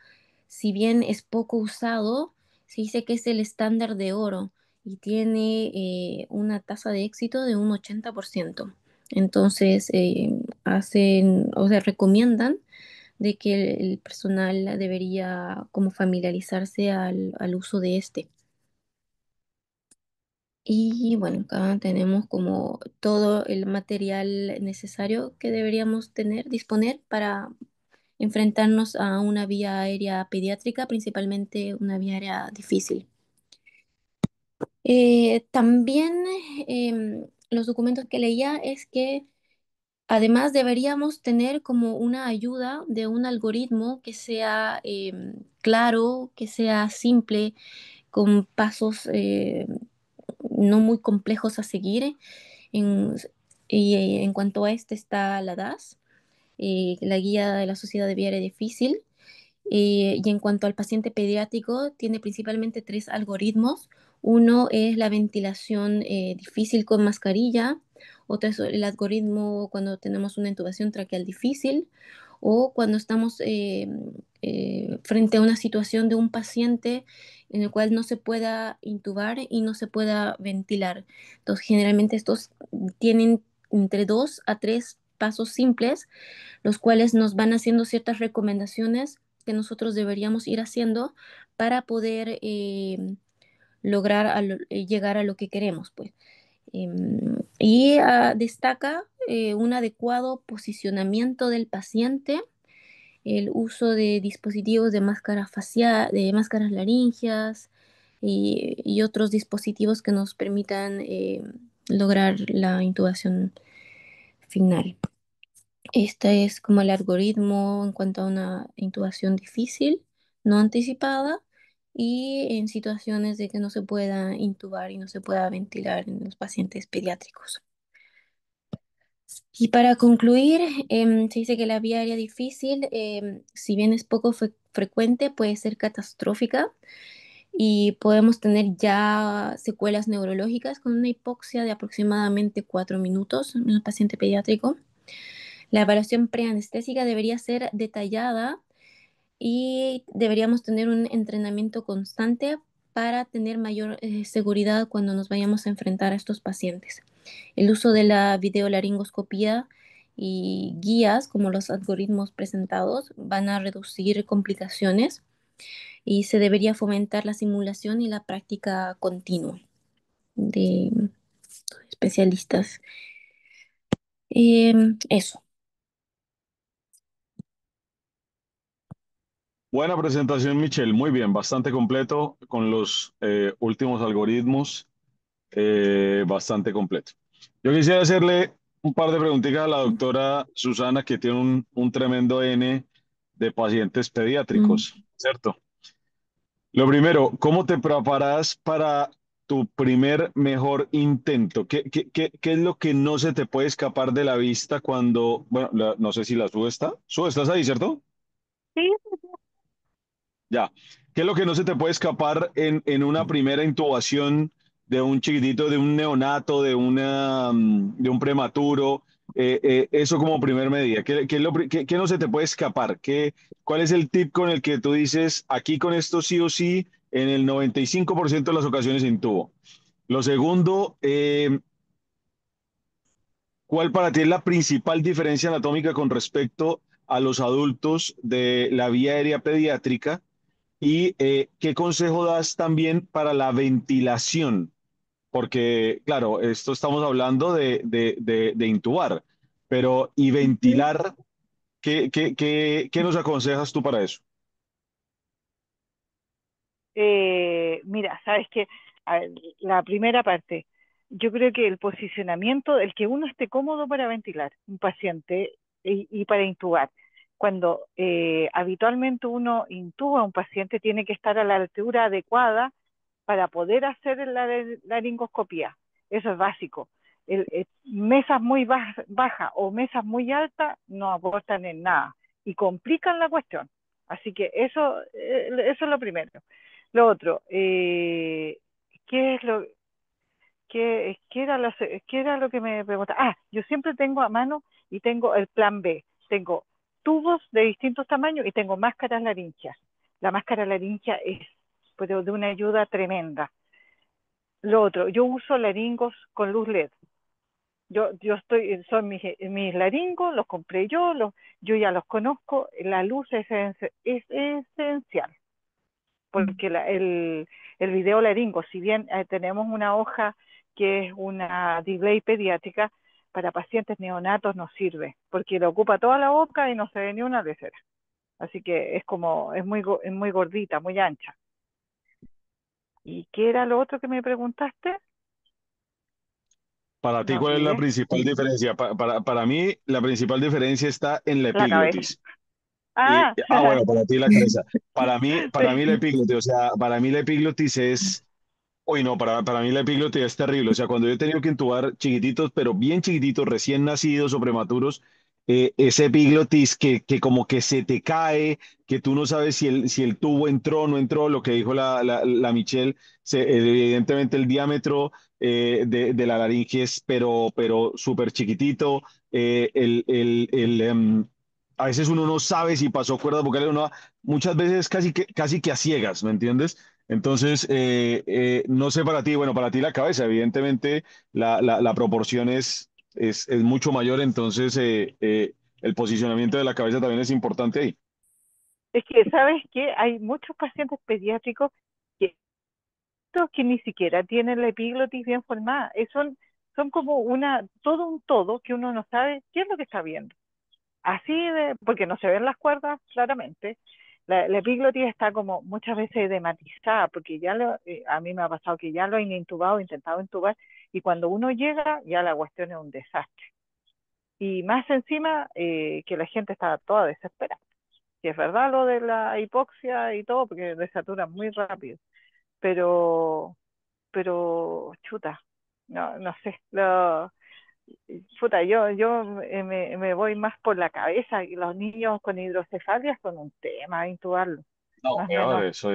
si bien es poco usado, se dice que es el estándar de oro y tiene una tasa de éxito de un 80%. Entonces, o sea, recomiendan de que el personal debería como familiarizarse al uso de este. Y bueno, acá tenemos como todo el material necesario que deberíamos disponer para enfrentarnos a una vía aérea pediátrica, principalmente una vía aérea difícil. También los documentos que leía es que además deberíamos tener como una ayuda de un algoritmo que sea claro, que sea simple, con pasos no muy complejos a seguir. En, en cuanto a este está la DAS, la guía de la Sociedad de Vía Difícil. Y en cuanto al paciente pediátrico, tiene principalmente 3 algoritmos. Uno es la ventilación difícil con mascarilla, otro es el algoritmo cuando tenemos una intubación traqueal difícil o cuando estamos frente a una situación de un paciente en el cual no se pueda intubar y no se pueda ventilar. Entonces, generalmente estos tienen entre 2 a 3 pasos simples, los cuales nos van haciendo ciertas recomendaciones que nosotros deberíamos ir haciendo para poder lograr llegar a lo que queremos, pues. Destaca un adecuado posicionamiento del paciente el uso de dispositivos de máscara facial, de máscaras laringeas y otros dispositivos que nos permitan lograr la intubación final. Este es como el algoritmo en cuanto a una intubación difícil, no anticipada, y en situaciones de que no se pueda intubar y no se pueda ventilar en los pacientes pediátricos. Y para concluir, se dice que la vía aérea difícil, si bien es poco frecuente, puede ser catastrófica y podemos tener ya secuelas neurológicas con una hipoxia de aproximadamente 4 minutos en el paciente pediátrico. La evaluación preanestésica debería ser detallada y deberíamos tener un entrenamiento constante para tener mayor seguridad cuando nos vayamos a enfrentar a estos pacientes. El uso de la videolaringoscopía y guías como los algoritmos presentados van a reducir complicaciones y se debería fomentar la simulación y la práctica continua de especialistas. Eso. Buena presentación, Michelle. Muy bien, bastante completo con los últimos algoritmos, bastante completo. Yo quisiera hacerle un par de preguntitas a la doctora Susana, que tiene un tremendo N de pacientes Mm. pediátricos, ¿cierto? Lo primero, ¿cómo te preparas para tu primer mejor intento? ¿Qué es lo que no se te puede escapar de la vista cuando, bueno, no sé si la sube está? Sube, estás ahí, ¿cierto? Sí, Ya. ¿Qué es lo que no se te puede escapar en una primera intubación de un chiquitito, de un neonato, de un prematuro? Eso como primer medida. ¿Qué es qué no se te puede escapar? ¿Cuál es el tip con el que tú dices, aquí con esto sí o sí, en el 95% de las ocasiones intubo? Lo segundo, ¿cuál para ti es la principal diferencia anatómica con respecto a los adultos de la vía aérea pediátrica? ¿Y qué consejo das también para la ventilación? Porque, claro, esto estamos hablando de intubar, pero ¿y ujú. ventilar? ¿Qué nos aconsejas tú para eso? Mira, sabes que la primera parte, yo creo que el posicionamiento, el que uno esté cómodo para ventilar un paciente y para intubar. Cuando habitualmente uno intuba a un paciente, tiene que estar a la altura adecuada para poder hacer la laringoscopía. Eso es básico. Mesas muy bajas o mesas muy altas no aportan en nada y complican la cuestión. Así que eso es lo primero. Lo otro, ¿qué es lo, qué era lo que me preguntaba? Ah, yo siempre tengo a mano y tengo el plan B. Tengo tubos de distintos tamaños y tengo máscaras laringeas. La máscara laringea es pero de una ayuda tremenda. Lo otro, yo uso laringos con luz LED. Son mis laringos, los compré yo ya los conozco, la luz es esencial porque el video laringo, si bien tenemos una hoja que es una display pediátrica, para pacientes neonatos no sirve, porque le ocupa toda la boca y no se ve ni una lesera. Así que es muy gordita, muy ancha. ¿Y qué era lo otro que me preguntaste? Para ti, No ¿cuál es la olvidé. principal diferencia? Para mí, la principal diferencia está en la La cabeza. epiglotis. Ah, Bueno, para ti la cabeza. Para mí la sí. epiglotis, o sea, para mí la epiglotis es. Uy, no, para mí la epiglotis es terrible. O sea, cuando yo he tenido que intubar chiquititos, pero bien chiquititos, recién nacidos o prematuros, ese epiglotis que como que se te cae, que tú no sabes si el tubo entró o no entró, lo que dijo la Michelle, evidentemente el diámetro de la laringe es pero súper chiquitito. A veces uno no sabe si pasó cuerdas vocales o no, muchas veces casi que a ciegas, ¿me entiendes? Entonces, no sé para ti, bueno, para ti la cabeza, evidentemente la proporción es mucho mayor, entonces el posicionamiento de la cabeza también es importante ahí. Es que, ¿sabes qué? Hay muchos pacientes pediátricos que, que ni siquiera tienen la epiglotis bien formada. Son como todo un todo que uno no sabe qué es lo que está viendo. así de, porque no se ven las cuerdas claramente. La epiglotis está como muchas veces dematizada, porque a mí me ha pasado que ya lo han intubado, intentado intubar, y cuando uno llega, ya la cuestión es un desastre. Y más encima, que la gente está toda desesperada. Que es verdad lo de la hipoxia y todo, porque desaturan muy rápido. Pero, pero, chuta, no sé, puta, yo me voy más por la cabeza, y los niños con hidrocefalia son un tema, intubarlo, No, no es peor, menor. eso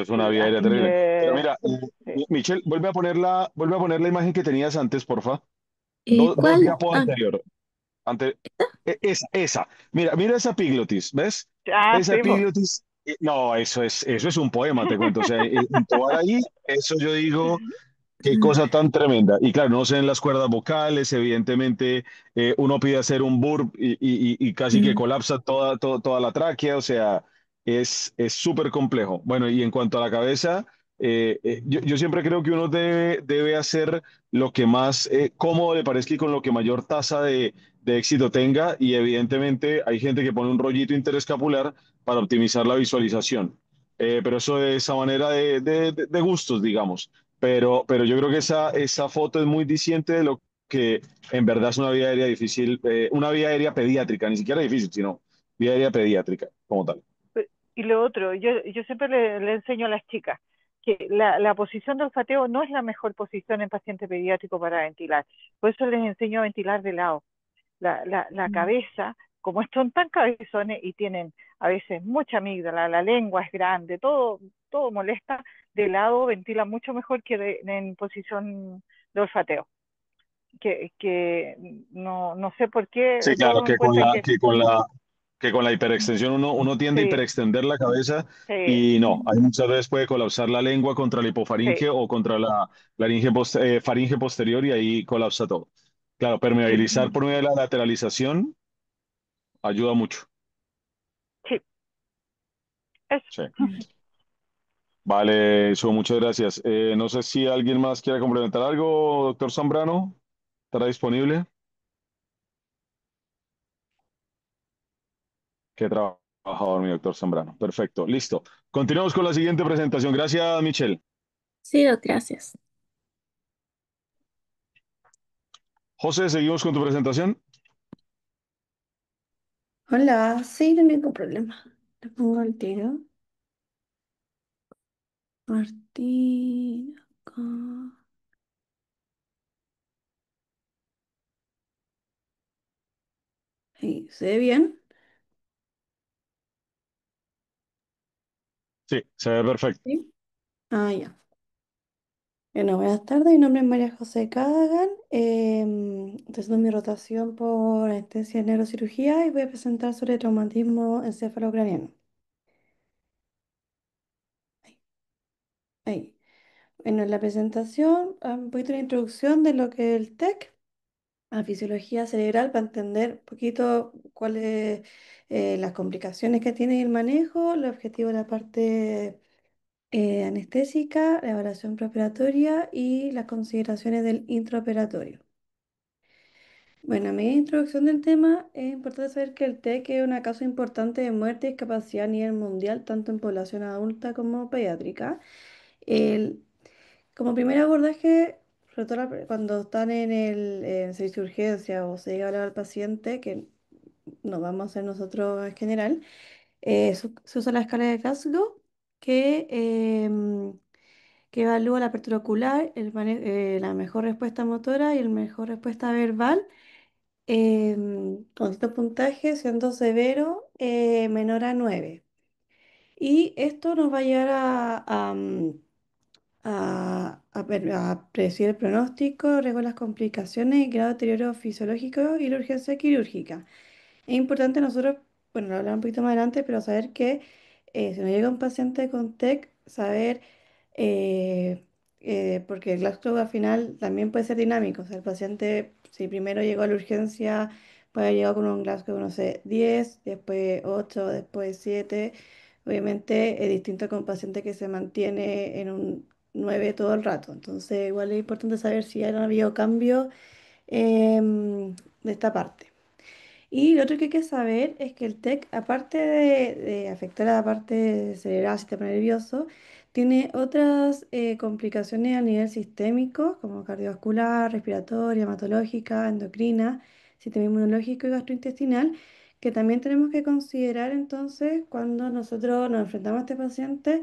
es una Sí, vía aérea así terrible. Pero que, mira, sí. Michelle, vuelve a poner la imagen que tenías antes, porfa. Dos ¿Cuál? diapos Ah, anterior. Esa. Mira esa epiglotis, ¿ves? Ah, Esa sí, po. epiglotis. No, eso es un poema, te cuento. O sea, intubar ahí, eso yo digo. Qué cosa tan tremenda. Y claro, no se ven las cuerdas vocales, evidentemente uno pide hacer un burp y casi que mm, colapsa toda la tráquea, o sea, es súper complejo. Bueno, y en cuanto a la cabeza, yo siempre creo que uno debe hacer lo que más cómodo le parezca y con lo que mayor tasa de éxito tenga, y evidentemente hay gente que pone un rollito interescapular para optimizar la visualización. Pero eso de esa manera de gustos, digamos. Pero yo creo que esa foto es muy diciente de lo que en verdad es una vía aérea difícil, una vía aérea pediátrica, ni siquiera difícil, sino vía aérea pediátrica como tal. Y lo otro, yo siempre le enseño a las chicas que la posición de olfateo no es la mejor posición en paciente pediátrico para ventilar. Por eso les enseño a ventilar de lado. La mm, cabeza, como son tan cabezones y tienen a veces mucha amígdala, la lengua es grande, todo molesta, de lado ventila mucho mejor que en posición de olfateo. Que no sé por Sí, qué, claro, todos encuentran que que con la hiperextensión uno tiende a sí, hiperextender la cabeza sí, y no, hay mm, muchas veces puede colapsar la lengua contra la hipofaringe sí, o contra la faringe posterior y ahí colapsa todo. Claro, sí, permeabilizar mm. por medio de la lateralización ayuda mucho. sí, eso. Sí. Vale, eso, muchas gracias. No sé si alguien más quiere complementar algo, doctor Zambrano. ¿Estará disponible? Qué trabajador, mi doctor Zambrano. Perfecto, listo. Continuamos con la siguiente presentación. Gracias, Michelle. Sí, doc, gracias. José, seguimos con tu presentación. Hola, sí, no hay ningún problema. Le pongo el tiro. Martín, acá. Ahí, ¿se ve bien? Sí, se ve perfecto. Sí. Ah, ya. Bueno, buenas tardes, mi nombre es María José Cadagan. Estoy haciendo mi rotación por anestesia y neurocirugía y voy a presentar sobre traumatismo encefalocraniano. Ahí, ahí. Bueno, en la presentación, un poquito de introducción de lo que es el TEC, a fisiología cerebral, para entender un poquito cuáles las complicaciones que tiene el manejo, el objetivo de la parte anestésica, la evaluación preoperatoria y las consideraciones del intraoperatorio. Bueno, a mi introducción del tema, es importante saber que el TEC es una causa importante de muerte y discapacidad a nivel mundial, tanto en población adulta como pediátrica. El- Como primer abordaje, sobre todo cuando están en el servicio de urgencia o se llega a hablar al paciente, que no vamos a hacer nosotros en general, se usa la escala de Glasgow que evalúa la apertura ocular, la mejor respuesta motora y la mejor respuesta verbal con distintos puntajes, siendo severo menor a 9. Y esto nos va a llevar a predecir el pronóstico, riesgo de las complicaciones, grado de deterioro fisiológico y la urgencia quirúrgica. Es importante nosotros, bueno, lo hablamos un poquito más adelante, pero saber que si nos llega un paciente con TEC, saber, eh, porque el Glasgow al final también puede ser dinámico. O sea, el paciente, si primero llegó a la urgencia, puede haber llegado con un Glasgow, no sé, 10, después 8, después 7. Obviamente es distinto con un paciente que se mantiene en un 9 todo el rato. Entonces, igual es importante saber si han habido cambios de esta parte. Y lo otro que hay que saber es que el TEC, aparte de afectar a la parte cerebral, sistema nervioso, tiene otras complicaciones a nivel sistémico, como cardiovascular, respiratoria, hematológica, endocrina, sistema inmunológico y gastrointestinal, que también tenemos que considerar entonces cuando nosotros nos enfrentamos a este paciente,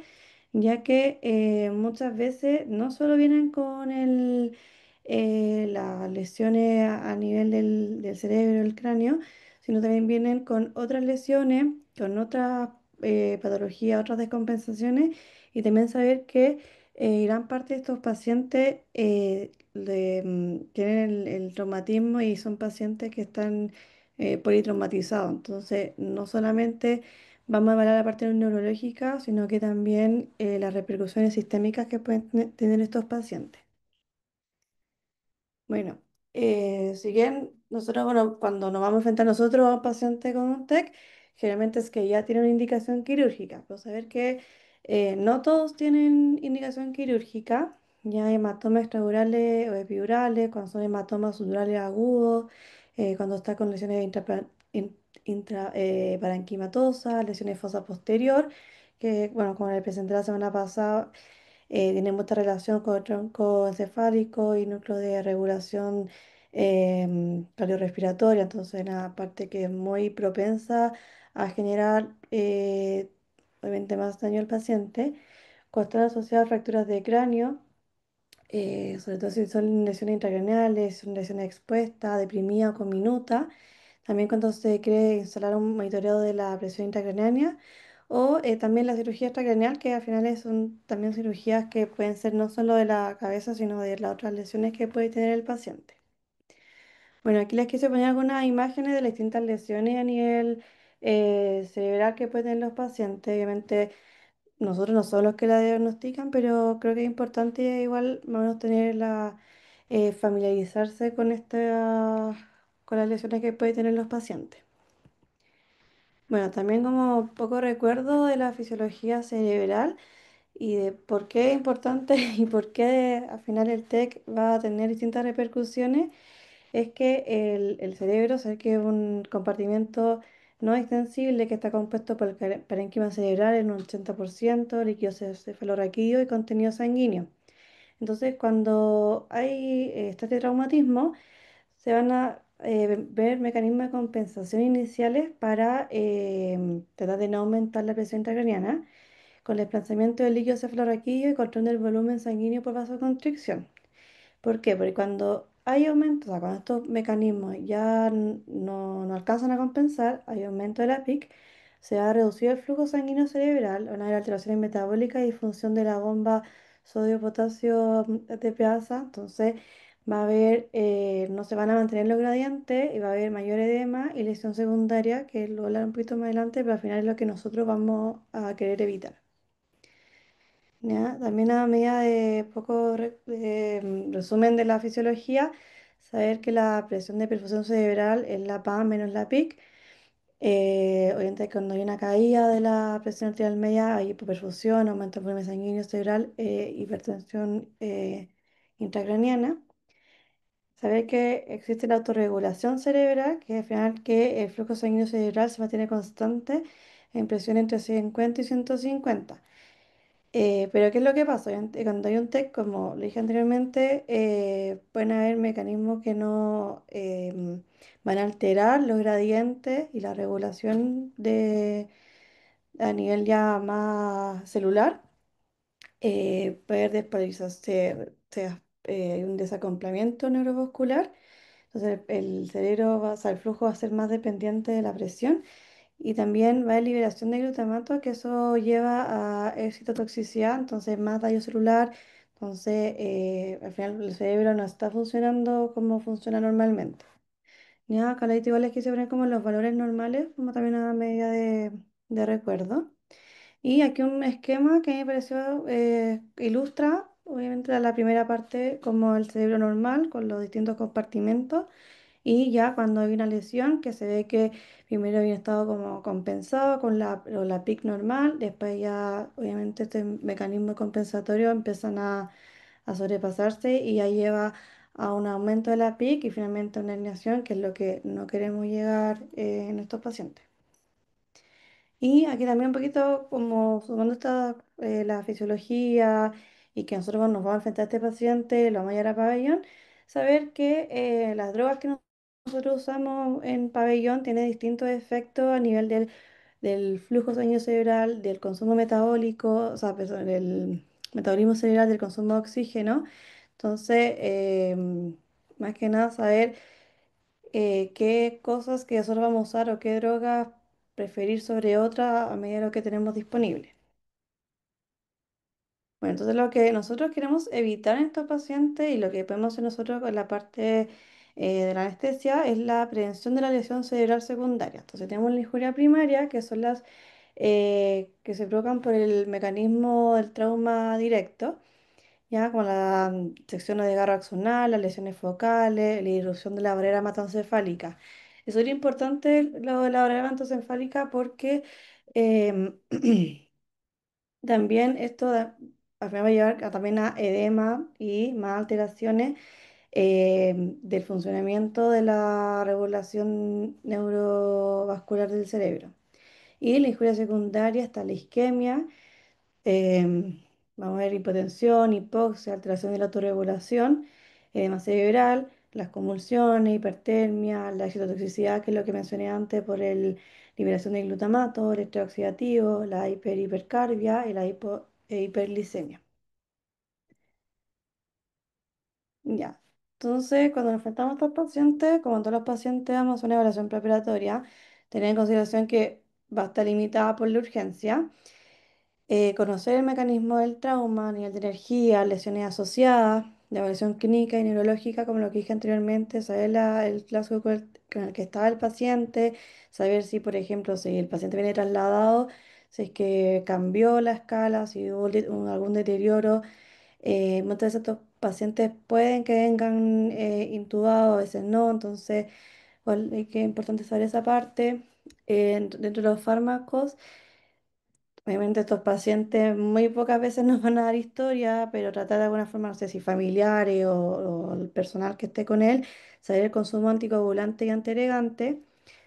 ya que muchas veces no solo vienen con las lesiones a nivel del cerebro, del cráneo, sino también vienen con otras lesiones, con otras patologías, otras descompensaciones, y también saber que gran parte de estos pacientes tienen el traumatismo y son pacientes que están politraumatizados. Entonces, no solamente vamos a evaluar la parte neurológica, sino que también las repercusiones sistémicas que pueden tener estos pacientes. Bueno, si bien nosotros, bueno, cuando nos vamos a enfrentar nosotros a un paciente con un TEC, generalmente es que ya tiene una indicación quirúrgica. Pero saber que no todos tienen indicación quirúrgica, ya hay hematomas extradurales o epidurales, cuando son hematomas sudorales agudos, cuando está con lesiones parenquimatosas, lesiones fosa posterior, que, bueno, como les presenté la semana pasada, tiene mucha relación con el tronco encefálico y núcleo de regulación cardiorrespiratoria, entonces una parte que es muy propensa a generar obviamente más daño al paciente. Cuando están asociadas a fracturas de cráneo, sobre todo si son lesiones intracraneales, son lesiones expuestas, deprimidas o con minuta. También cuando se quiere instalar un monitoreo de la presión intracraneana o también la cirugía extracraneal, que al final son también cirugías que pueden ser no solo de la cabeza, sino de las otras lesiones que puede tener el paciente. Bueno, aquí les quise poner algunas imágenes de las distintas lesiones a nivel cerebral que pueden tener los pacientes. Obviamente nosotros no somos los que la diagnostican, pero creo que es importante igual más o menos familiarizarse con con las lesiones que pueden tener los pacientes. Bueno, también como poco recuerdo de la fisiología cerebral y de por qué es importante y por qué al final el TEC va a tener distintas repercusiones, es que el cerebro, sabe que es un compartimento no extensible que está compuesto por el parénquima cerebral en un 80%, líquido cefalorraquídeo y contenido sanguíneo. Entonces, cuando hay este traumatismo, se van a ver mecanismos de compensación iniciales para tratar de no aumentar la presión intracraniana con el desplazamiento del líquido cefalorraquídeo y control del volumen sanguíneo por vasoconstricción. ¿Por qué? Porque cuando hay aumento, o sea, cuando estos mecanismos ya no alcanzan a compensar, hay aumento de la PIC, se va a reducir el flujo sanguíneo cerebral, van a haber alteraciones metabólicas y disfunción de la bomba sodio-potasio ATPasa, entonces va a haber, no se van a mantener los gradientes y va a haber mayor edema y lesión secundaria, que lo hablaré un poquito más adelante, pero al final es lo que nosotros vamos a querer evitar. ¿Ya? También a medida de poco resumen de la fisiología, saber que la presión de perfusión cerebral es la PAM menos la PIC. Obviamente cuando hay una caída de la presión arterial media hay hipoperfusión, aumento del volumen sanguíneo cerebral, hipertensión intracraniana. Saber que existe la autorregulación cerebral, que es al final que el flujo sanguíneo cerebral se mantiene constante en presión entre 50 y 150. Pero ¿qué es lo que pasa? Obviamente, cuando hay un TEC, como lo dije anteriormente, pueden haber mecanismos que no van a alterar los gradientes y la regulación a nivel ya más celular. Puede haber despolarización, hay un desacoplamiento neurovascular. Entonces el cerebro o sea, el flujo va a ser más dependiente de la presión y también va a liberación de glutamato, que eso lleva a excitotoxicidad, entonces más daño celular, entonces al final el cerebro no está funcionando como funciona normalmente. Ya, acá la igual les quise poner como los valores normales, como también a medida de recuerdo. Y aquí un esquema que me pareció ilustra, obviamente, la primera parte como el cerebro normal, con los distintos compartimentos. Y ya cuando hay una lesión que se ve que primero había estado como compensado con la PIC normal, después ya obviamente este mecanismo compensatorio empiezan a sobrepasarse y ya lleva a un aumento de la PIC y finalmente a una herniación, que es lo que no queremos llegar en estos pacientes. Y aquí también un poquito como sumando la fisiología y que nosotros nos vamos a enfrentar a este paciente, lo vamos a llevar a pabellón, saber que las drogas que nosotros usamos en pabellón tienen distintos efectos a nivel del flujo sanguíneo cerebral, del consumo metabólico, o sea, perdón, del metabolismo cerebral, del consumo de oxígeno. Entonces, más que nada saber qué cosas que nosotros vamos a usar o qué drogas preferir sobre otra a medida de lo que tenemos disponible. Bueno, entonces lo que nosotros queremos evitar en estos pacientes y lo que podemos hacer nosotros con la parte de la anestesia es la prevención de la lesión cerebral secundaria. Entonces tenemos la injuria primaria, que son las que se provocan por el mecanismo del trauma directo, ya como la sección de desgarro axonal, las lesiones focales, la irrupción de la barrera hematoencefálica. Eso es importante lo de la barrera hematoencefálica porque em, también al final va a llevar también a edema y más alteraciones del funcionamiento de la regulación neurovascular del cerebro. Y la injuria secundaria está la isquemia, em, vamos a ver hipotensión, hipoxia, alteración de la autorregulación, edema cerebral, las convulsiones, hipertermia, la excitotoxicidad, que es lo que mencioné antes por el liberación de glutamato, el estrés oxidativo, la hipercarbia y la hiperglicemia. Ya. Entonces, cuando nos enfrentamos a estos pacientes, como todos los pacientes, vamos a hacer una evaluación preoperatoria, tener en consideración que va a estar limitada por la urgencia. Conocer el mecanismo del trauma, nivel de energía, lesiones asociadas, la evaluación clínica y neurológica, como lo que dije anteriormente, saber el clase con el que estaba el paciente, saber si, por ejemplo, si el paciente viene trasladado, si es que cambió la escala, si hubo algún deterioro. Muchas veces estos pacientes pueden que vengan intubados, a veces no, entonces igual es que es importante saber esa parte. Dentro de los fármacos. Obviamente estos pacientes muy pocas veces nos van a dar historia, pero tratar de alguna forma, no sé si familiares o el personal que esté con él, saber el consumo anticoagulante y antiagregante.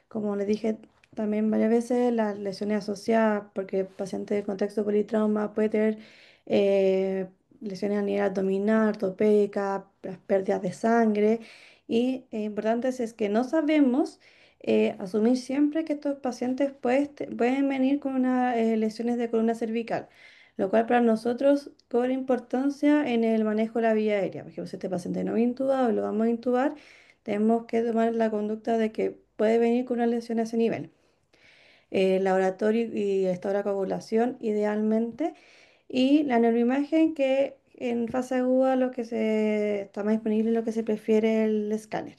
Como les dije también varias veces, las lesiones asociadas, porque el paciente de contexto politrauma puede tener eh, lesiones a nivel abdominal, ortopédica, las pérdidas de sangre. Y importante es que no sabemos asumir siempre que estos pacientes pueden venir con lesiones de columna cervical, lo cual para nosotros cobra importancia en el manejo de la vía aérea. Por ejemplo, si este paciente no es intubado y lo vamos a intubar, tenemos que tomar la conducta de que puede venir con una lesión a ese nivel. Laboratorio y estado de coagulación idealmente. Y la neuroimagen que en fase aguda lo que se está más disponible, lo que se prefiere el escáner.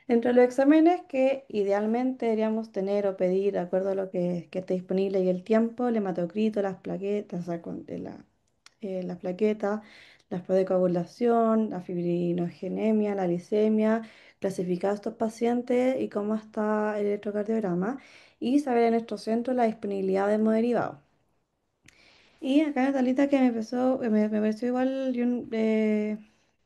Dentro de los exámenes que idealmente deberíamos tener o pedir de acuerdo a lo que esté disponible y el tiempo, el hematocrito, las plaquetas, o sea, las plaquetas, las pruebas de coagulación, la fibrinogenemia, la glicemia, clasificar a estos pacientes y cómo está el electrocardiograma y saber en nuestro centro la disponibilidad de hemoderivados. Y acá en la tablita que me pareció igual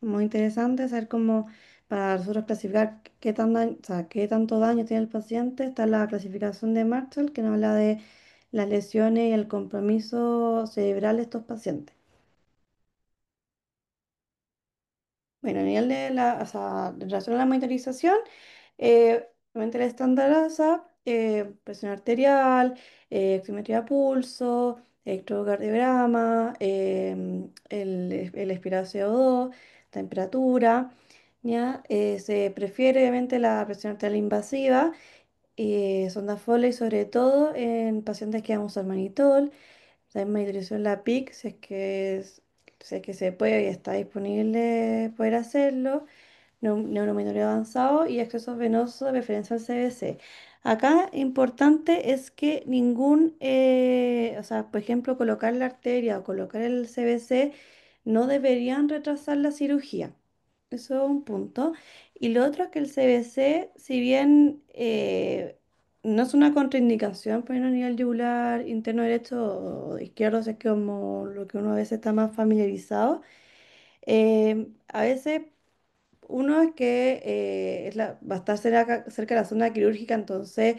muy interesante saber cómo para nosotros clasificar o sea, qué tanto daño tiene el paciente. Está la clasificación de Marshall que nos habla de las lesiones y el compromiso cerebral de estos pacientes. Bueno, a nivel o sea, en relación a la monitorización, obviamente la estándar ASA, presión arterial, oximetría de pulso, electrocardiograma, el expirado CO2, temperatura, ¿ya? Se prefiere obviamente la presión arterial invasiva, sonda Foley sobre todo en pacientes que vamos al manitol, también monitorización la PIC, si es que se puede y está disponible poder hacerlo, neuromonitoreo avanzado y acceso venoso de preferencia al CBC. Acá importante es que o sea, por ejemplo, colocar la arteria o colocar el CBC no deberían retrasar la cirugía. Eso es un punto. Y lo otro es que el CBC, si bien no es una contraindicación poner a nivel yugular interno derecho o izquierdo, es como lo que uno a veces está más familiarizado, a veces uno es que va a estar cerca de la zona quirúrgica, entonces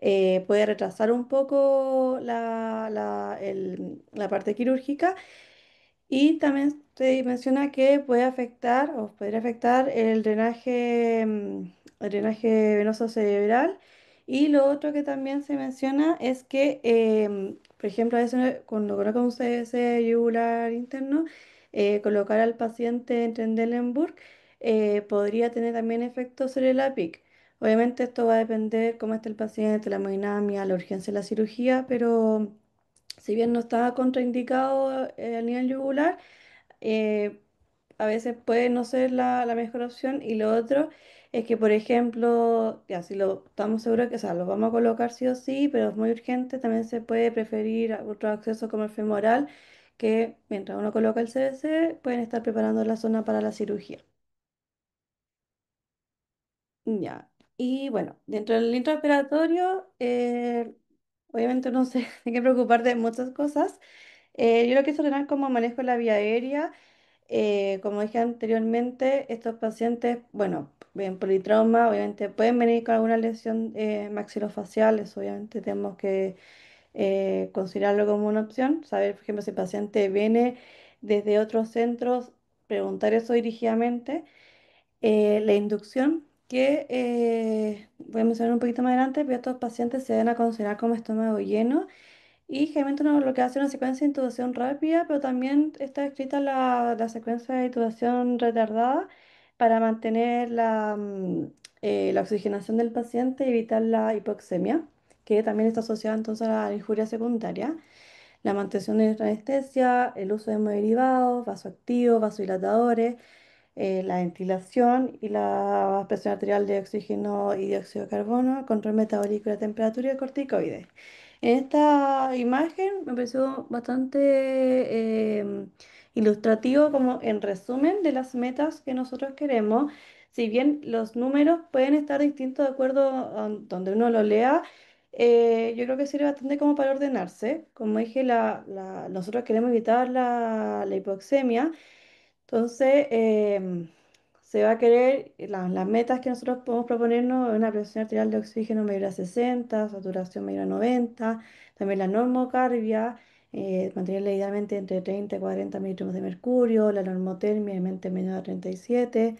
puede retrasar un poco la parte quirúrgica. Y también se menciona que puede afectar o podría afectar el drenaje venoso cerebral. Y lo otro que también se menciona es que, por ejemplo, a veces cuando colocan un CBC yugular interno, colocar al paciente en Trendelenburg podría tener también efectos sobre la PIC. Obviamente esto va a depender cómo esté el paciente, la hemodinamia, la urgencia de la cirugía, pero si bien no está contraindicado a nivel yugular, eh, a veces puede no ser la mejor opción. Y lo otro es que, por ejemplo, ya si lo estamos seguros que, o sea, lo vamos a colocar sí o sí, pero es muy urgente, también se puede preferir a otro acceso como el femoral, que mientras uno coloca el CBC, pueden estar preparando la zona para la cirugía. Ya. Y bueno, dentro del intraoperatorio, obviamente no se tiene que preocupar de muchas cosas. Yo lo quise ordenar como manejo de la vía aérea. Como dije anteriormente, estos pacientes, bueno, en politrauma, obviamente pueden venir con alguna lesión maxilofacial, eso obviamente tenemos que considerarlo como una opción. Saber, por ejemplo, si el paciente viene desde otros centros, preguntar eso dirigidamente. La inducción, que voy a mencionar un poquito más adelante, pero estos pacientes se deben a considerar como estómago lleno y generalmente uno lo que hace es una secuencia de intubación rápida, pero también está escrita la secuencia de intubación retardada para mantener la oxigenación del paciente y evitar la hipoxemia, que también está asociada entonces a la injuria secundaria. La mantención de anestesia, el uso de hemoderivados, vasoactivos, vasodilatadores, la ventilación y la presión arterial de oxígeno y dióxido de carbono, control metabólico de la temperatura y el corticoides. En esta imagen me pareció bastante ilustrativo como en resumen de las metas que nosotros queremos. Si bien los números pueden estar distintos de acuerdo a donde uno lo lea, yo creo que sirve bastante como para ordenarse. Como dije, nosotros queremos evitar la hipoxemia. Entonces, se va a querer, las metas que nosotros podemos proponernos, una presión arterial de oxígeno mayor a 60, saturación mayor a 90, también la normocarbia, mantenerla idealmente entre 30 y 40 mililitros de mercurio, la normotermia obviamente menor a 37,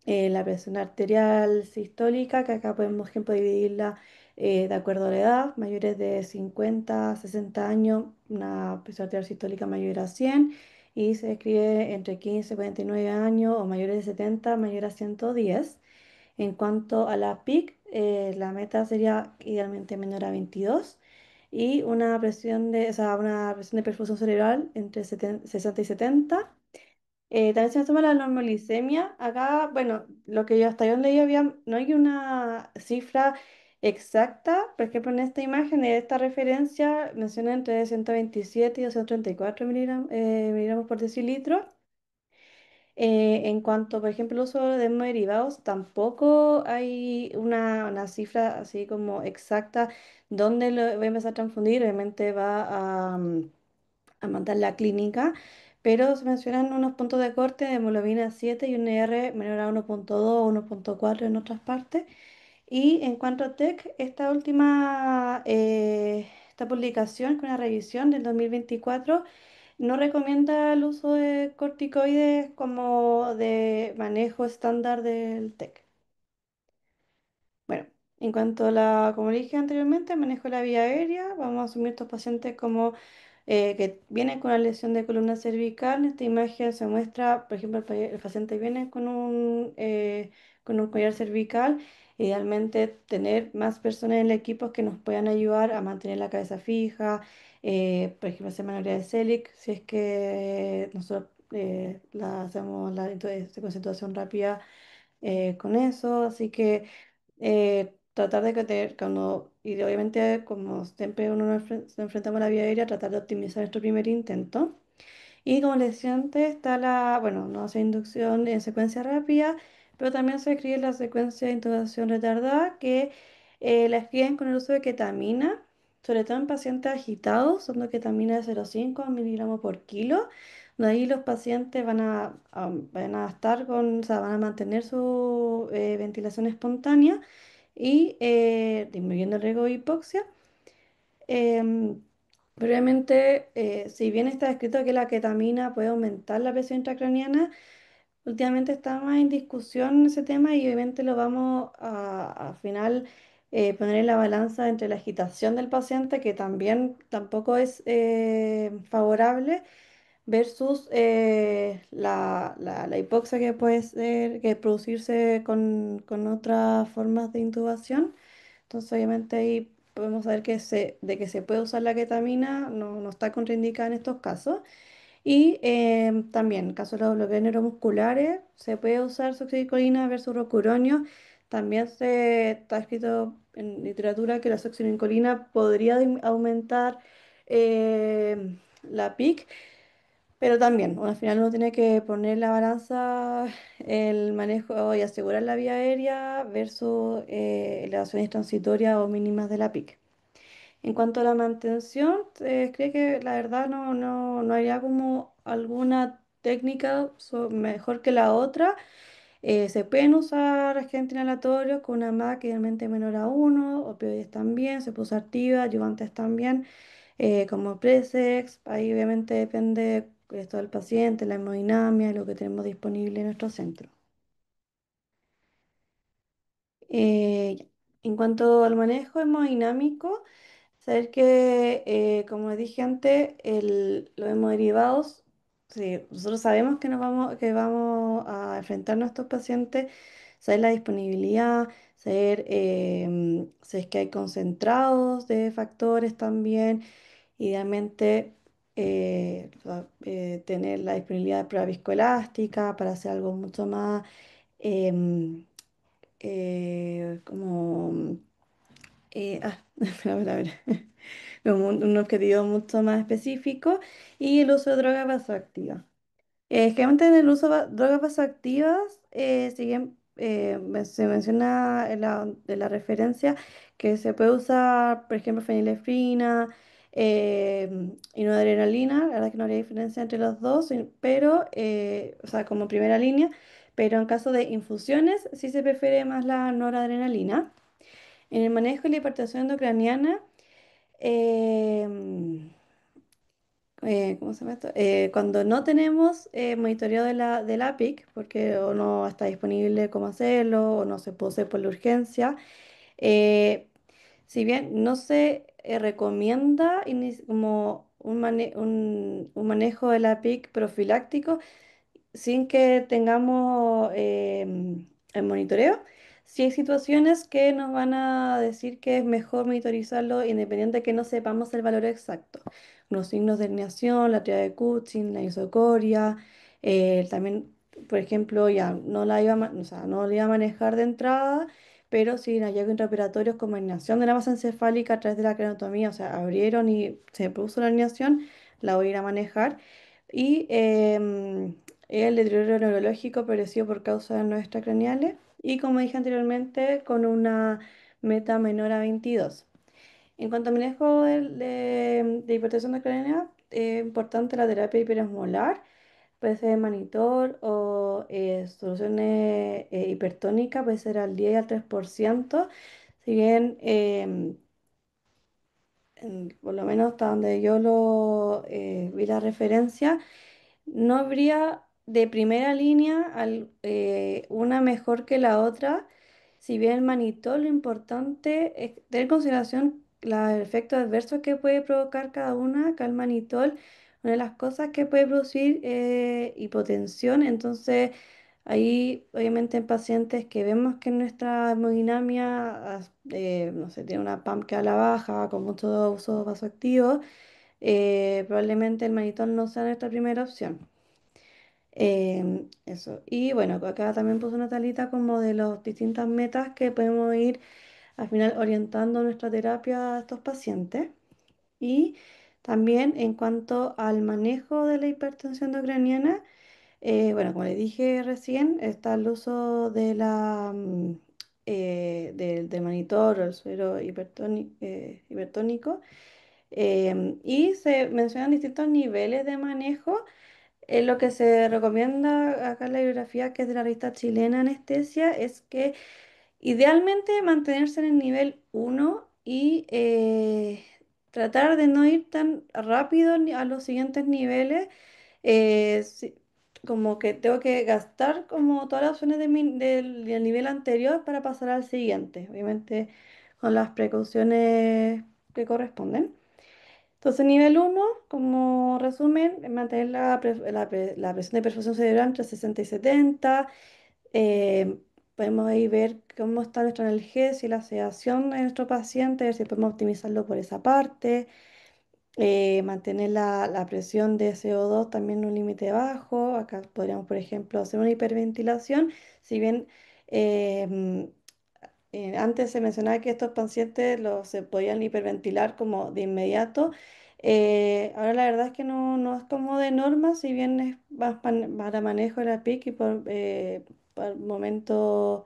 la presión arterial sistólica, que acá podemos, por ejemplo, dividirla de acuerdo a la edad, mayores de 50 a 60 años, una presión arterial sistólica mayor a 100, y se escribe entre 15 y 49 años o mayores de 70, mayor a 110. En cuanto a la PIC, la meta sería idealmente menor a 22 y una presión de perfusión cerebral entre 60 y 70. También se me toma la normoglicemia. Acá, bueno, lo que yo hasta yo leí había, no hay una cifra exacta. Por ejemplo, en esta imagen de esta referencia menciona entre 127 y 234 miligramos por decilitro. En cuanto, por ejemplo, al uso de hemoderivados, tampoco hay una cifra así como exacta donde lo voy a empezar a transfundir. Obviamente va a mandar la clínica, pero se mencionan unos puntos de corte de hemoglobina 7 y un R menor a 1.2 o 1.4 en otras partes. Y en cuanto a TEC, esta publicación, con una revisión del 2024, no recomienda el uso de corticoides como de manejo estándar del TEC. Bueno, en cuanto a como dije anteriormente, manejo de la vía aérea, vamos a asumir estos pacientes como que vienen con una lesión de columna cervical. En esta imagen se muestra, por ejemplo, el paciente viene con un collar cervical. Idealmente, tener más personas en el equipo que nos puedan ayudar a mantener la cabeza fija, por ejemplo, hacer maniobra de Selig, si es que nosotros hacemos situación rápida con eso. Así que tratar de que y obviamente como siempre uno nos enfrentamos a la vía aérea, tratar de optimizar nuestro primer intento. Y como les decía antes, está bueno, no hace inducción en secuencia rápida, pero también se escribe la secuencia de intubación retardada, que la escriben con el uso de ketamina, sobre todo en pacientes agitados, usando ketamina de 0,5 miligramos por kilo, De ahí los pacientes van a estar con, o sea, van a mantener su ventilación espontánea y disminuyendo el riesgo de hipoxia. Em, Previamente, si bien está escrito que la ketamina puede aumentar la presión intracraniana, últimamente está más en discusión ese tema y obviamente lo vamos a, al final poner en la balanza entre la agitación del paciente, que también tampoco es favorable, versus la hipoxia que puede ser, que producirse con otras formas de intubación. Entonces, obviamente ahí podemos saber de que se puede usar la ketamina, no está contraindicada en estos casos. Y también, en caso de los bloqueos neuromusculares, se puede usar succinilcolina versus rocuronio. También se está escrito en literatura que la succinilcolina podría aumentar la PIC, pero también, al final uno tiene que poner en la balanza el manejo y asegurar la vía aérea versus elevaciones transitorias o mínimas de la PIC. En cuanto a la mantención, creo que la verdad no haría como alguna técnica mejor que la otra. Se pueden usar agentes inhalatorios con una MAC idealmente menor a 1, opioides también, se puede usar activa, ayudantes también, como Presex. Ahí obviamente depende esto del paciente, la hemodinamia, lo que tenemos disponible en nuestro centro. Ya. En cuanto al manejo hemodinámico, saber que, como dije antes, los hemoderivados, sí, nosotros sabemos que vamos a enfrentar a estos pacientes, saber la disponibilidad, saber si es que hay concentrados de factores también, idealmente tener la disponibilidad de prueba viscoelástica para hacer algo mucho más como a ver, como un objetivo mucho más específico y el uso de drogas vasoactivas. Generalmente en el uso de drogas vasoactivas, si bien se menciona en la referencia que se puede usar, por ejemplo, fenilefrina y noradrenalina, la verdad que no habría diferencia entre los dos, pero, o sea, como primera línea, pero en caso de infusiones sí se prefiere más la noradrenalina. En el manejo de la hipertensión endocraniana, em, ¿cómo se llama esto? Cuando no tenemos monitoreo de la PIC, porque o no está disponible cómo hacerlo, o no se puede hacer por la urgencia, eh, si bien no se recomienda como un manejo de la PIC profiláctico, sin que tengamos el monitoreo, si hay situaciones que nos van a decir que es mejor monitorizarlo independiente de que no sepamos el valor exacto. Los signos de herniación, la triada de Cushing, la isocoria, también, por ejemplo, ya no la iba o sea, no la iba a manejar de entrada, pero si en hallazgos intraoperatorios como herniación de la masa encefálica a través de la craneotomía, o sea, abrieron y se produjo la herniación, la voy a ir a manejar. Y el deterioro neurológico apareció por causa de nuestras extracraneales y, como dije anteriormente, con una meta menor a 22. En cuanto a manejo de hipertensión de craneal, es importante la terapia hiperosmolar, puede ser manitor o soluciones hipertónicas, puede ser al 10 y al 3%. Si bien, por lo menos hasta donde yo vi la referencia, no habría de primera línea una mejor que la otra. Si bien el manitol, lo importante es tener en consideración los efectos adversos que puede provocar cada una. Acá el manitol, una de las cosas que puede producir hipotensión. Entonces, ahí obviamente en pacientes que vemos que nuestra hemodinamia, no sé, tiene una PAM que a la baja, con mucho uso vasoactivo, probablemente el manitol no sea nuestra primera opción. Eso. Y bueno, acá también puse una talita como de las distintas metas que podemos ir al final orientando nuestra terapia a estos pacientes. Y también en cuanto al manejo de la hipertensión endocraniana, bueno, como les dije recién, está el uso de del monitor o el suero hipertónico. Y se mencionan distintos niveles de manejo lo que se recomienda acá en la bibliografía, que es de la revista chilena Anestesia, es que idealmente mantenerse en el nivel uno y tratar de no ir tan rápido a los siguientes niveles, como que tengo que gastar como todas las opciones del nivel anterior para pasar al siguiente, obviamente con las precauciones que corresponden. Entonces, nivel uno, como resumen, es mantener la presión de perfusión cerebral entre 60 y 70. eh, Podemos ahí ver cómo está nuestra analgesia y la sedación de nuestro paciente, ver si podemos optimizarlo por esa parte. Mantener la presión de CO2 también en un límite bajo. Acá podríamos, por ejemplo, hacer una hiperventilación. Si bien antes se mencionaba que estos pacientes se podían hiperventilar como de inmediato. Ahora la verdad es que no es como de norma, si bien es más para manejo de la PIC y por momento,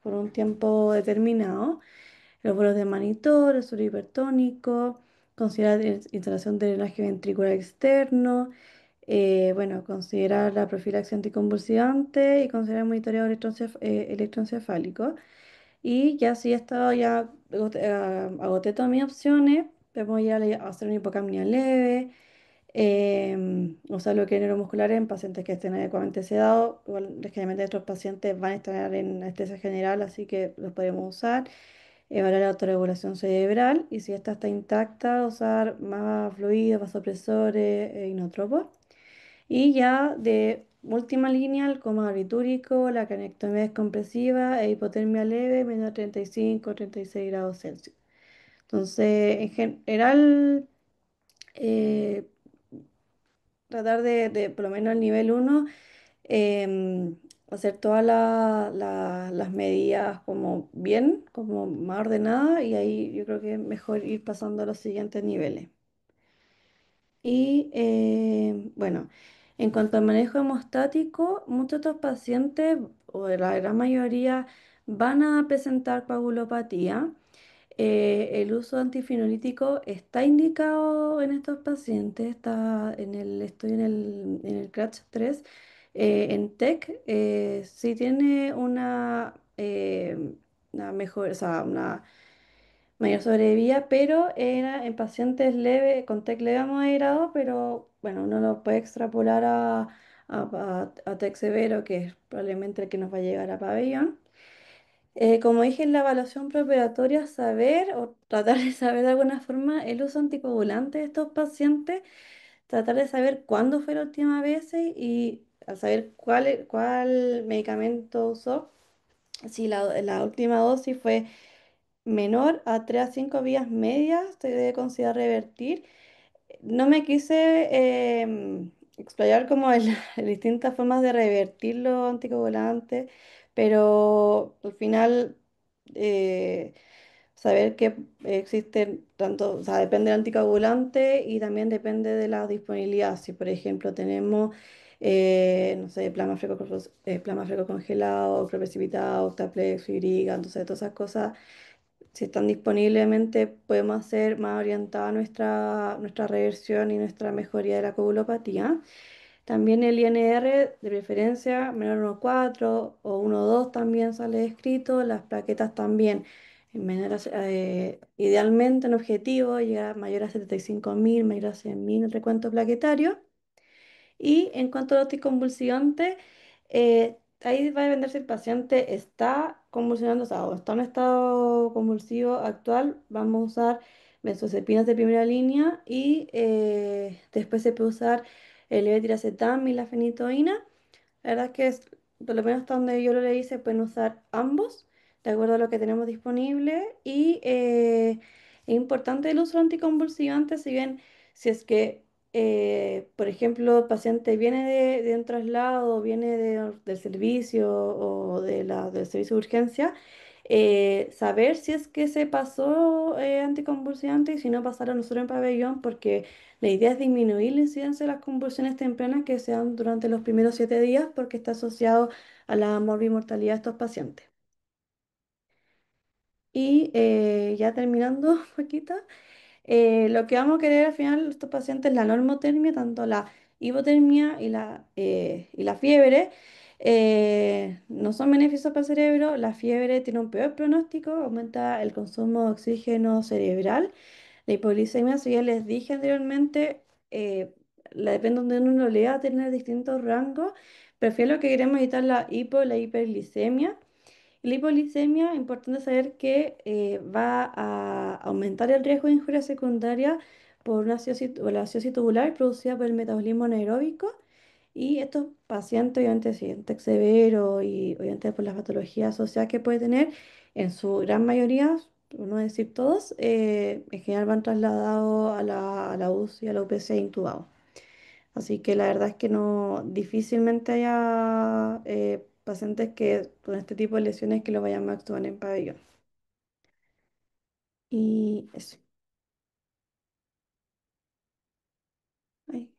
por un tiempo determinado. Los vuelos de monitor, el suero hipertónico, considerar instalación de drenaje ventricular externo, bueno, considerar la profilaxis anticonvulsivante y considerar monitoreo electroencefálico. Y ya si esto ya agoté todas mis opciones, podemos ir a hacer una hipocapnia leve, usar lo que es neuromuscular en pacientes que estén adecuadamente sedados. Igual, generalmente estos pacientes van a estar en anestesia general, así que los podemos usar. Evaluar la autorregulación cerebral y si esta está intacta, usar más fluidos, vasopresores e inotropos. Y ya de última línea, el coma barbitúrico, la canectomía descompresiva e hipotermia leve, menos 35 o 36 grados Celsius. Entonces, en general, eh, tratar por lo menos el nivel uno, hacer todas las medidas como bien, como más ordenadas, y ahí yo creo que es mejor ir pasando a los siguientes niveles. Y bueno, en cuanto al manejo hemostático, muchos de estos pacientes, o la gran mayoría, van a presentar coagulopatía. El uso antifinolítico está indicado en estos pacientes, está en el estoy en el CRASH 3. En TEC sí tiene una mejor, o sea, una mayor sobrevida, pero era en pacientes leve, con TEC leve a moderado, pero bueno, uno lo puede extrapolar a TEC severo, que es probablemente el que nos va a llegar a pabellón. Como dije en la evaluación preoperatoria, saber o tratar de saber de alguna forma el uso anticoagulante de estos pacientes, tratar de saber cuándo fue la última vez y al saber cuál medicamento usó, si la última dosis fue menor a 3 a 5 vías medias, se debe considerar revertir. No me quise explayar como en en distintas formas de revertir los anticoagulantes, pero al final eh, saber que existen tanto, o sea, depende del anticoagulante y también depende de la disponibilidad. Si, por ejemplo, tenemos, no sé, plasma congelado, precipitado, Octaplex, Fibriga, entonces todas esas cosas, si están disponiblemente, podemos hacer más orientada nuestra reversión y nuestra mejoría de la coagulopatía. También el INR, de preferencia, menor a 1,4 o 1,2 también sale escrito. Las plaquetas también, idealmente en objetivo, llegar mayor a 75.000, mayor a 100.000 el recuento plaquetario. Y en cuanto a los anticonvulsivantes, ahí va a depender si el paciente está convulsionando, o sea, o está en un estado convulsivo actual. Vamos a usar benzodiazepinas de primera línea y después se puede usar el levetiracetam y la fenitoína. La verdad es que por lo menos hasta donde yo lo leí, se pueden usar ambos, de acuerdo a lo que tenemos disponible. Y es importante el uso de anticonvulsivantes, si bien si es que, por ejemplo, el paciente viene de un traslado, viene del servicio o del servicio de urgencia, saber si es que se pasó anticonvulsivante y si no pasar a nosotros en pabellón, porque la idea es disminuir la incidencia de las convulsiones tempranas que se dan durante los primeros 7 días porque está asociado a la morbimortalidad de estos pacientes. Y ya terminando, Paquita, lo que vamos a querer al final de estos pacientes es la normotermia, tanto la hipotermia y la fiebre no son beneficios para el cerebro. La fiebre tiene un peor pronóstico, aumenta el consumo de oxígeno cerebral. La hipoglicemia, si ya les dije anteriormente, depende de donde uno lo lea, tener distintos rangos. Prefiero lo que queremos evitar la la hiperglicemia. La hipoglicemia, importante saber que va a aumentar el riesgo de injuria secundaria por una por la acidosis tubular producida por el metabolismo anaeróbico. Y estos pacientes, obviamente, si es un TEC severo y obviamente por las patologías asociadas que puede tener, en su gran mayoría, por no decir todos, en general van trasladados a a la UCI, a la UPC intubados. Así que la verdad es que no, difícilmente haya pacientes que con este tipo de lesiones que lo vayan a actuar en pabellón. Y eso. Ay,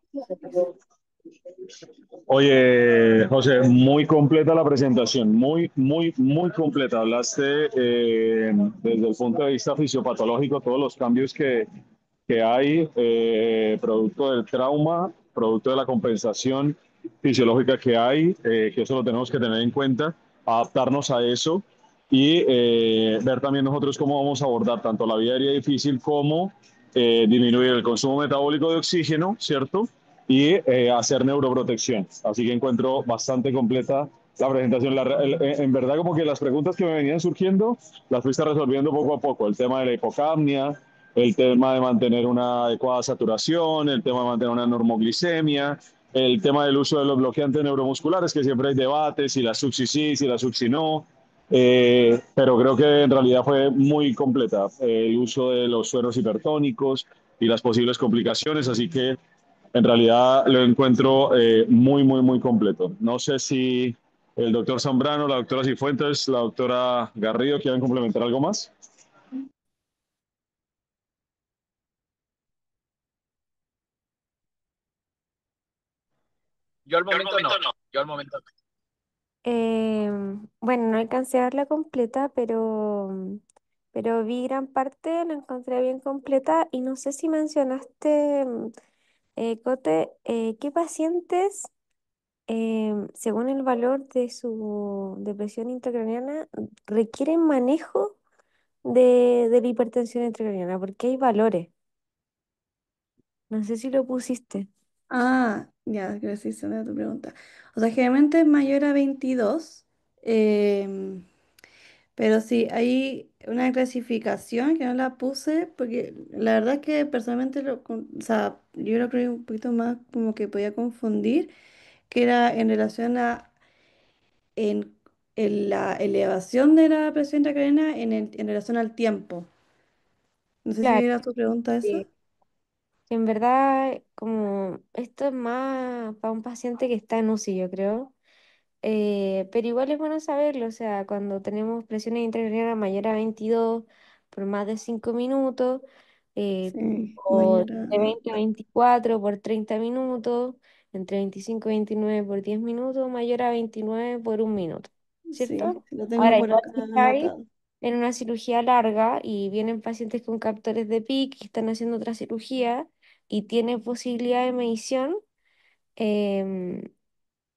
Oye, José, muy completa la presentación, muy completa. Hablaste desde el punto de vista fisiopatológico, todos los cambios que hay, producto del trauma, producto de la compensación fisiológica que hay, que eso lo tenemos que tener en cuenta, adaptarnos a eso y ver también nosotros cómo vamos a abordar tanto la vía aérea difícil como disminuir el consumo metabólico de oxígeno, ¿cierto? Y hacer neuroprotección. Así que encuentro bastante completa la presentación. En verdad, como que las preguntas que me venían surgiendo las fuiste resolviendo poco a poco. El tema de la hipocapnia, el tema de mantener una adecuada saturación, el tema de mantener una normoglicemia, el tema del uso de los bloqueantes neuromusculares, que siempre hay debates, si la succi sí, si la succi no. Pero creo que en realidad fue muy completa el uso de los sueros hipertónicos y las posibles complicaciones, así que en realidad lo encuentro muy completo. No sé si el doctor Zambrano, la doctora Cifuentes, la doctora Garrido quieren complementar algo más. Yo al momento no. Yo al momento no. Bueno, no alcancé a verla completa, pero vi gran parte, la encontré bien completa y no sé si mencionaste, Cote, qué pacientes, según el valor de su depresión intracraniana, requieren manejo de la hipertensión intracraniana, porque hay valores. No sé si lo pusiste. Ya, gracias a tu pregunta. O sea, generalmente es mayor a 22, em, pero sí, hay una clasificación que no la puse porque la verdad es que personalmente o sea, yo lo creo un poquito más como que podía confundir, que era en relación a en, en la elevación de la presión intracraniana en relación al tiempo. No sé si Claro. era tu pregunta esa. En verdad, como esto es más para un paciente que está en UCI, yo creo. Pero igual es bueno saberlo, o sea, cuando tenemos presiones intracranianas mayor a 22 por más de 5 minutos, Sí, o mayor a... de 20 a 24 por 30 minutos, entre 25 y 29 por 10 minutos, mayor a 29 por 1 minuto, Sí, ¿cierto? sí, lo tengo Ahora, por igual acá si estáis anotado. en una cirugía larga y vienen pacientes con captores de PIC que están haciendo otra cirugía y tienen posibilidad de medición, em,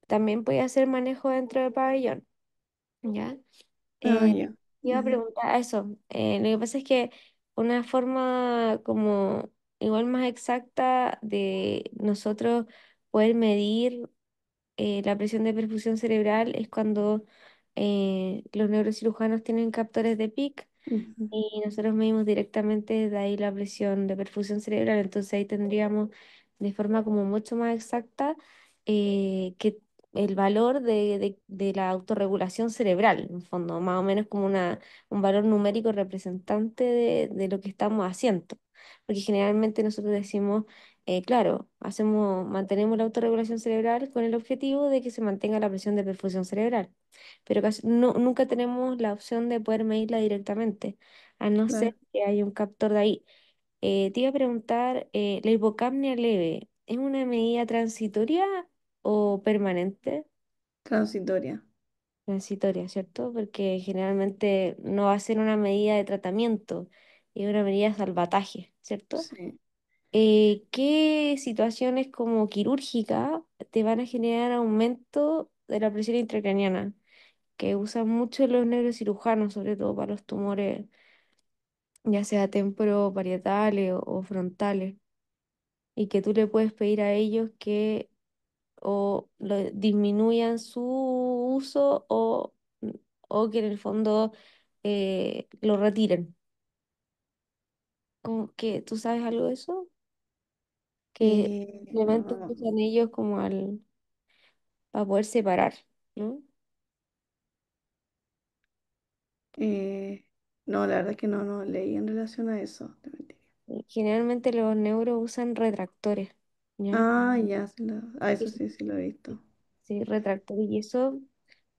también puede hacer manejo dentro del pabellón, ¿ya? Eh, Ya. Iba a Ujú, preguntar eso. Lo que pasa es que una forma como igual más exacta de nosotros poder medir la presión de perfusión cerebral es cuando los neurocirujanos tienen captores de PIC ujú. y nosotros medimos directamente de ahí la presión de perfusión cerebral, entonces ahí tendríamos de forma como mucho más exacta que el valor de la autorregulación cerebral, en el fondo, más o menos como un valor numérico representante de lo que estamos haciendo. Porque generalmente nosotros decimos, claro, mantenemos la autorregulación cerebral con el objetivo de que se mantenga la presión de perfusión cerebral, pero nunca tenemos la opción de poder medirla directamente a no ser Claro, que haya un captor de ahí. Te iba a preguntar, ¿la hipocapnia leve es una medida transitoria o permanente? transitoria. Transitoria, ¿cierto? Porque generalmente no va a ser una medida de tratamiento, es una medida de salvataje, ¿cierto? Sí. ¿Qué situaciones como quirúrgicas te van a generar aumento de la presión intracraniana? Que usan mucho los neurocirujanos, sobre todo para los tumores, ya sea temporoparietales o frontales, y que tú le puedes pedir a ellos que disminuyan su uso o que en el fondo lo retiren. Que, ¿tú sabes algo de eso? Que No, simplemente no, usan ellos como para poder separar, ¿no? eh, no, la verdad es que no leí en relación a eso, te mentiría. Generalmente los neuros usan retractores, ¿ya? Ah, ya, eso Sí, sí, sí lo he visto. sí, retractores. Y eso,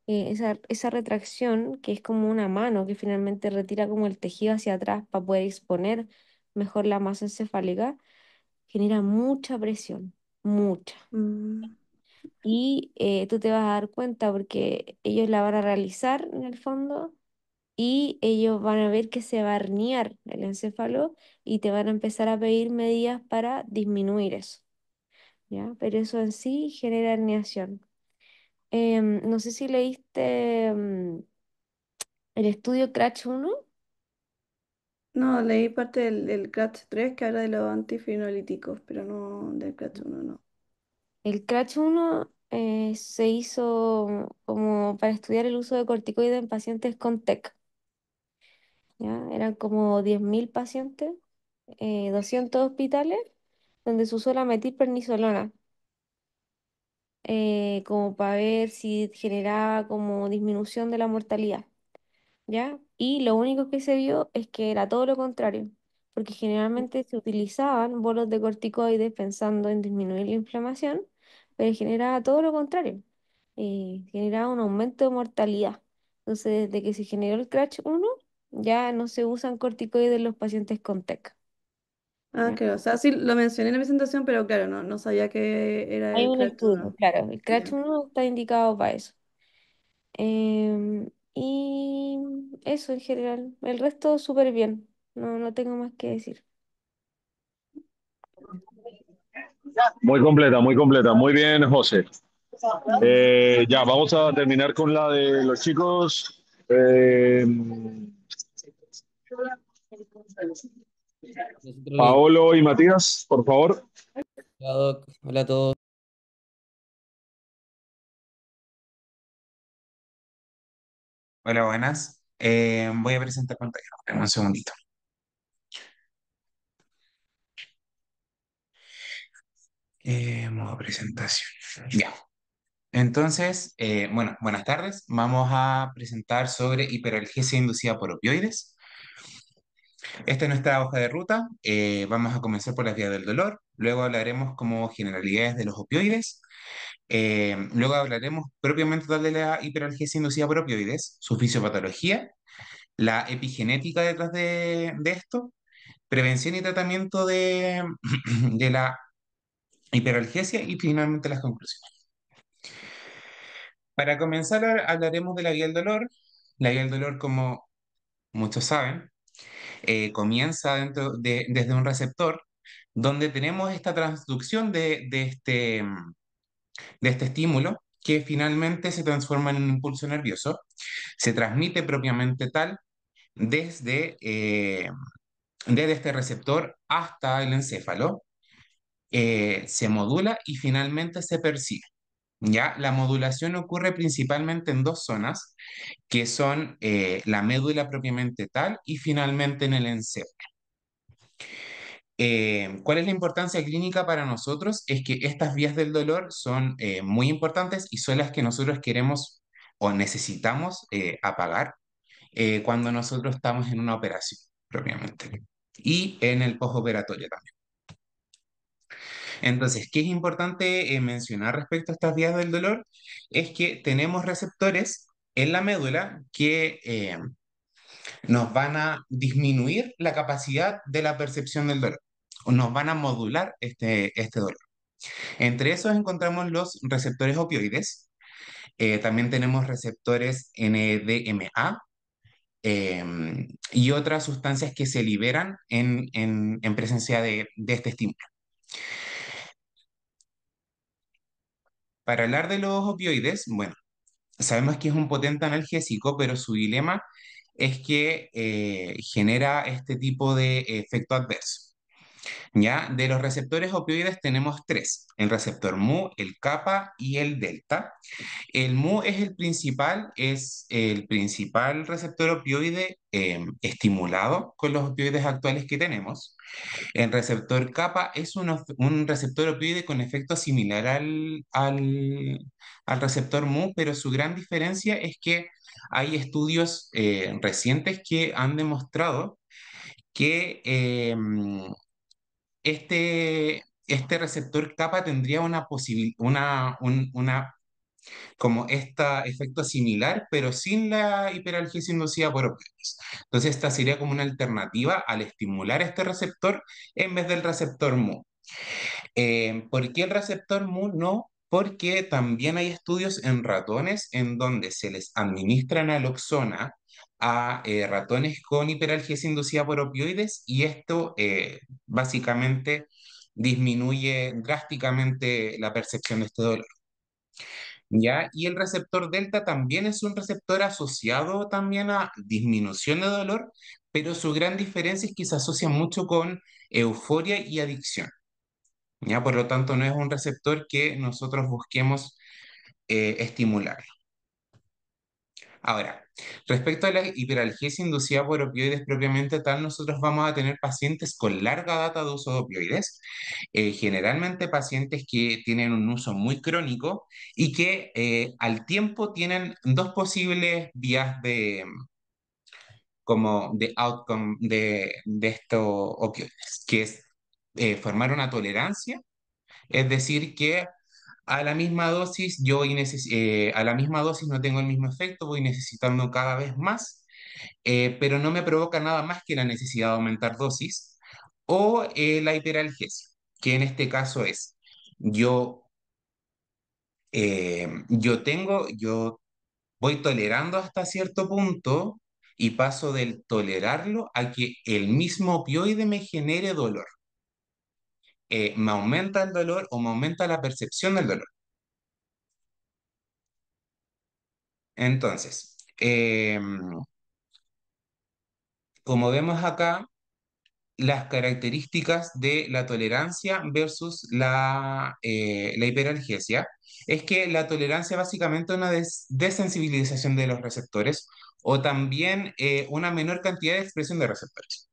esa retracción, que es como una mano que finalmente retira como el tejido hacia atrás para poder exponer mejor la masa encefálica, genera mucha presión, mucha. Mm. Y tú te vas a dar cuenta porque ellos la van a realizar en el fondo y ellos van a ver que se va a herniar el encéfalo y te van a empezar a pedir medidas para disminuir eso, ¿ya? Pero eso en sí genera herniación. No sé si leíste el estudio CRASH 1. No, leí parte del CRATS 3 que habla de los antifibrinolíticos, pero no del CRATS 1, no. El CRASH 1 se hizo como para estudiar el uso de corticoides en pacientes con TEC, ¿ya? Eran como 10.000 pacientes, 200 hospitales, donde se usó la metilprednisolona, como para ver si generaba como disminución de la mortalidad, ¿ya? Y lo único que se vio es que era todo lo contrario, porque generalmente se utilizaban bolos de corticoides pensando en disminuir la inflamación, pero generaba todo lo contrario, generaba un aumento de mortalidad. Entonces, desde que se generó el CRASH 1, ya no se usan corticoides en los pacientes con TEC, Ah, ¿ya? claro, o sea, sí lo mencioné en la presentación, pero claro, no sabía que era Hay el un CRATS estudio, 1. claro, el CRASH Ya. 1 está indicado para eso. Y eso en general. El resto súper bien. No tengo más que decir. Muy completa, muy completa. Muy bien, José. Mm. Ya, vamos a terminar con la de los chicos. Eh, Nosotros le Paolo y Matías, por favor. Hola, Doc. Hola a todos. Hola, buenas. Voy a presentar pantalla. Dame un segundito. Modo presentación. Ya. Entonces, bueno, buenas tardes. Vamos a presentar sobre hiperalgesia inducida por opioides. Esta es nuestra hoja de ruta. Vamos a comenzar por las vías del dolor. Luego hablaremos como generalidades de los opioides. Luego hablaremos propiamente tal de la hiperalgesia inducida por opioides, su fisiopatología, la epigenética detrás de esto, prevención y tratamiento de la hiperalgesia y finalmente las conclusiones. Para comenzar, hablaremos de la vía del dolor. La vía del dolor, como muchos saben, comienza desde un receptor donde tenemos esta transducción de este estímulo que finalmente se transforma en un impulso nervioso. Se transmite propiamente tal desde, desde este receptor hasta el encéfalo, se modula y finalmente se percibe. ¿Ya? La modulación ocurre principalmente en dos zonas, que son la médula propiamente tal y finalmente en el encéfalo. ¿Cuál es la importancia clínica para nosotros? Es que estas vías del dolor son muy importantes y son las que nosotros queremos o necesitamos apagar cuando nosotros estamos en una operación propiamente y en el postoperatorio también. Entonces, ¿qué es importante mencionar respecto a estas vías del dolor? Es que tenemos receptores en la médula que nos van a disminuir la capacidad de la percepción del dolor, o nos van a modular este dolor. Entre esos encontramos los receptores opioides, también tenemos receptores NDMA y otras sustancias que se liberan en presencia de este estímulo. Para hablar de los opioides, bueno, sabemos que es un potente analgésico, pero su dilema es que genera este tipo de efecto adverso. ¿Ya? De los receptores opioides tenemos tres: el receptor mu, el kappa y el delta. El mu es el principal receptor opioide estimulado con los opioides actuales que tenemos. El receptor kappa es un receptor opioide con efecto similar al receptor mu, pero su gran diferencia es que hay estudios recientes que han demostrado que este receptor kappa tendría una posibilidad, como este efecto similar, pero sin la hiperalgesia inducida por opioides. Entonces, esta sería como una alternativa al estimular este receptor en vez del receptor mu. ¿Por qué el receptor mu no? Porque también hay estudios en ratones en donde se les administra naloxona a ratones con hiperalgesia inducida por opioides, y esto básicamente disminuye drásticamente la percepción de este dolor. ¿Ya? Y el receptor delta también es un receptor asociado también a disminución de dolor, pero su gran diferencia es que se asocia mucho con euforia y adicción. ¿Ya? Por lo tanto, no es un receptor que nosotros busquemos estimular. Ahora, respecto a la hiperalgesia inducida por opioides propiamente tal, nosotros vamos a tener pacientes con larga data de uso de opioides, generalmente pacientes que tienen un uso muy crónico y que al tiempo tienen dos posibles vías como de outcome de estos opioides, que es formar una tolerancia, es decir, que a la misma dosis a la misma dosis no tengo el mismo efecto, voy necesitando cada vez más, pero no me provoca nada más que la necesidad de aumentar dosis, o la hiperalgesia, que en este caso es, yo, yo voy tolerando hasta cierto punto y paso del tolerarlo a que el mismo opioide me genere dolor. Me aumenta el dolor o me aumenta la percepción del dolor. Entonces, como vemos acá, las características de la tolerancia versus la hiperalgesia es que la tolerancia básicamente es una desensibilización de los receptores, o también una menor cantidad de expresión de receptores.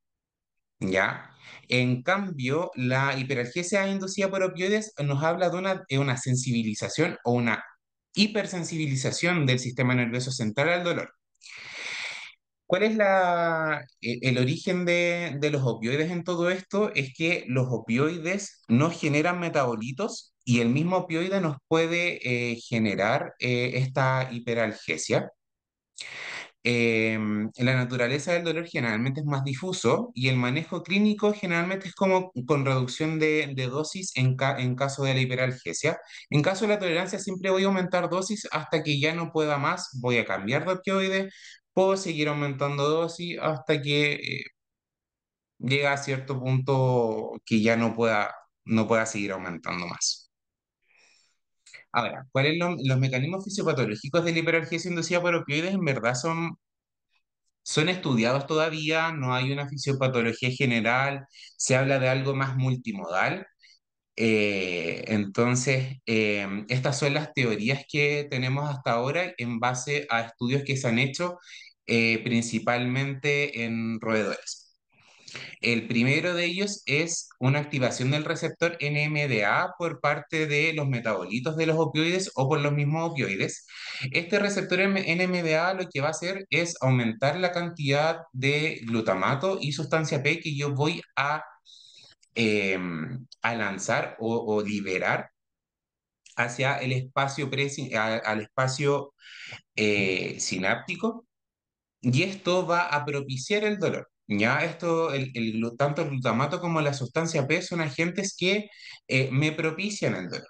¿Ya? En cambio, la hiperalgesia inducida por opioides nos habla de una sensibilización o una hipersensibilización del sistema nervioso central al dolor. ¿Cuál es el origen de los opioides en todo esto? Es que los opioides no generan metabolitos y el mismo opioide nos puede generar esta hiperalgesia. La naturaleza del dolor generalmente es más difuso y el manejo clínico generalmente es como con reducción de dosis en caso de la hiperalgesia. En caso de la tolerancia siempre voy a aumentar dosis hasta que ya no pueda más, voy a cambiar de opioide, puedo seguir aumentando dosis hasta que llega a cierto punto que ya no pueda seguir aumentando más. Ahora, ¿cuáles son los mecanismos fisiopatológicos de la hiperalgesia inducida por opioides? En verdad son estudiados todavía, no hay una fisiopatología general, se habla de algo más multimodal. Entonces, estas son las teorías que tenemos hasta ahora en base a estudios que se han hecho principalmente en roedores. El primero de ellos es una activación del receptor NMDA por parte de los metabolitos de los opioides o por los mismos opioides. Este receptor NMDA lo que va a hacer es aumentar la cantidad de glutamato y sustancia P que yo voy a lanzar o liberar hacia el espacio, al espacio sináptico, y esto va a propiciar el dolor. Ya esto, tanto el glutamato como la sustancia P son agentes que me propician el dolor.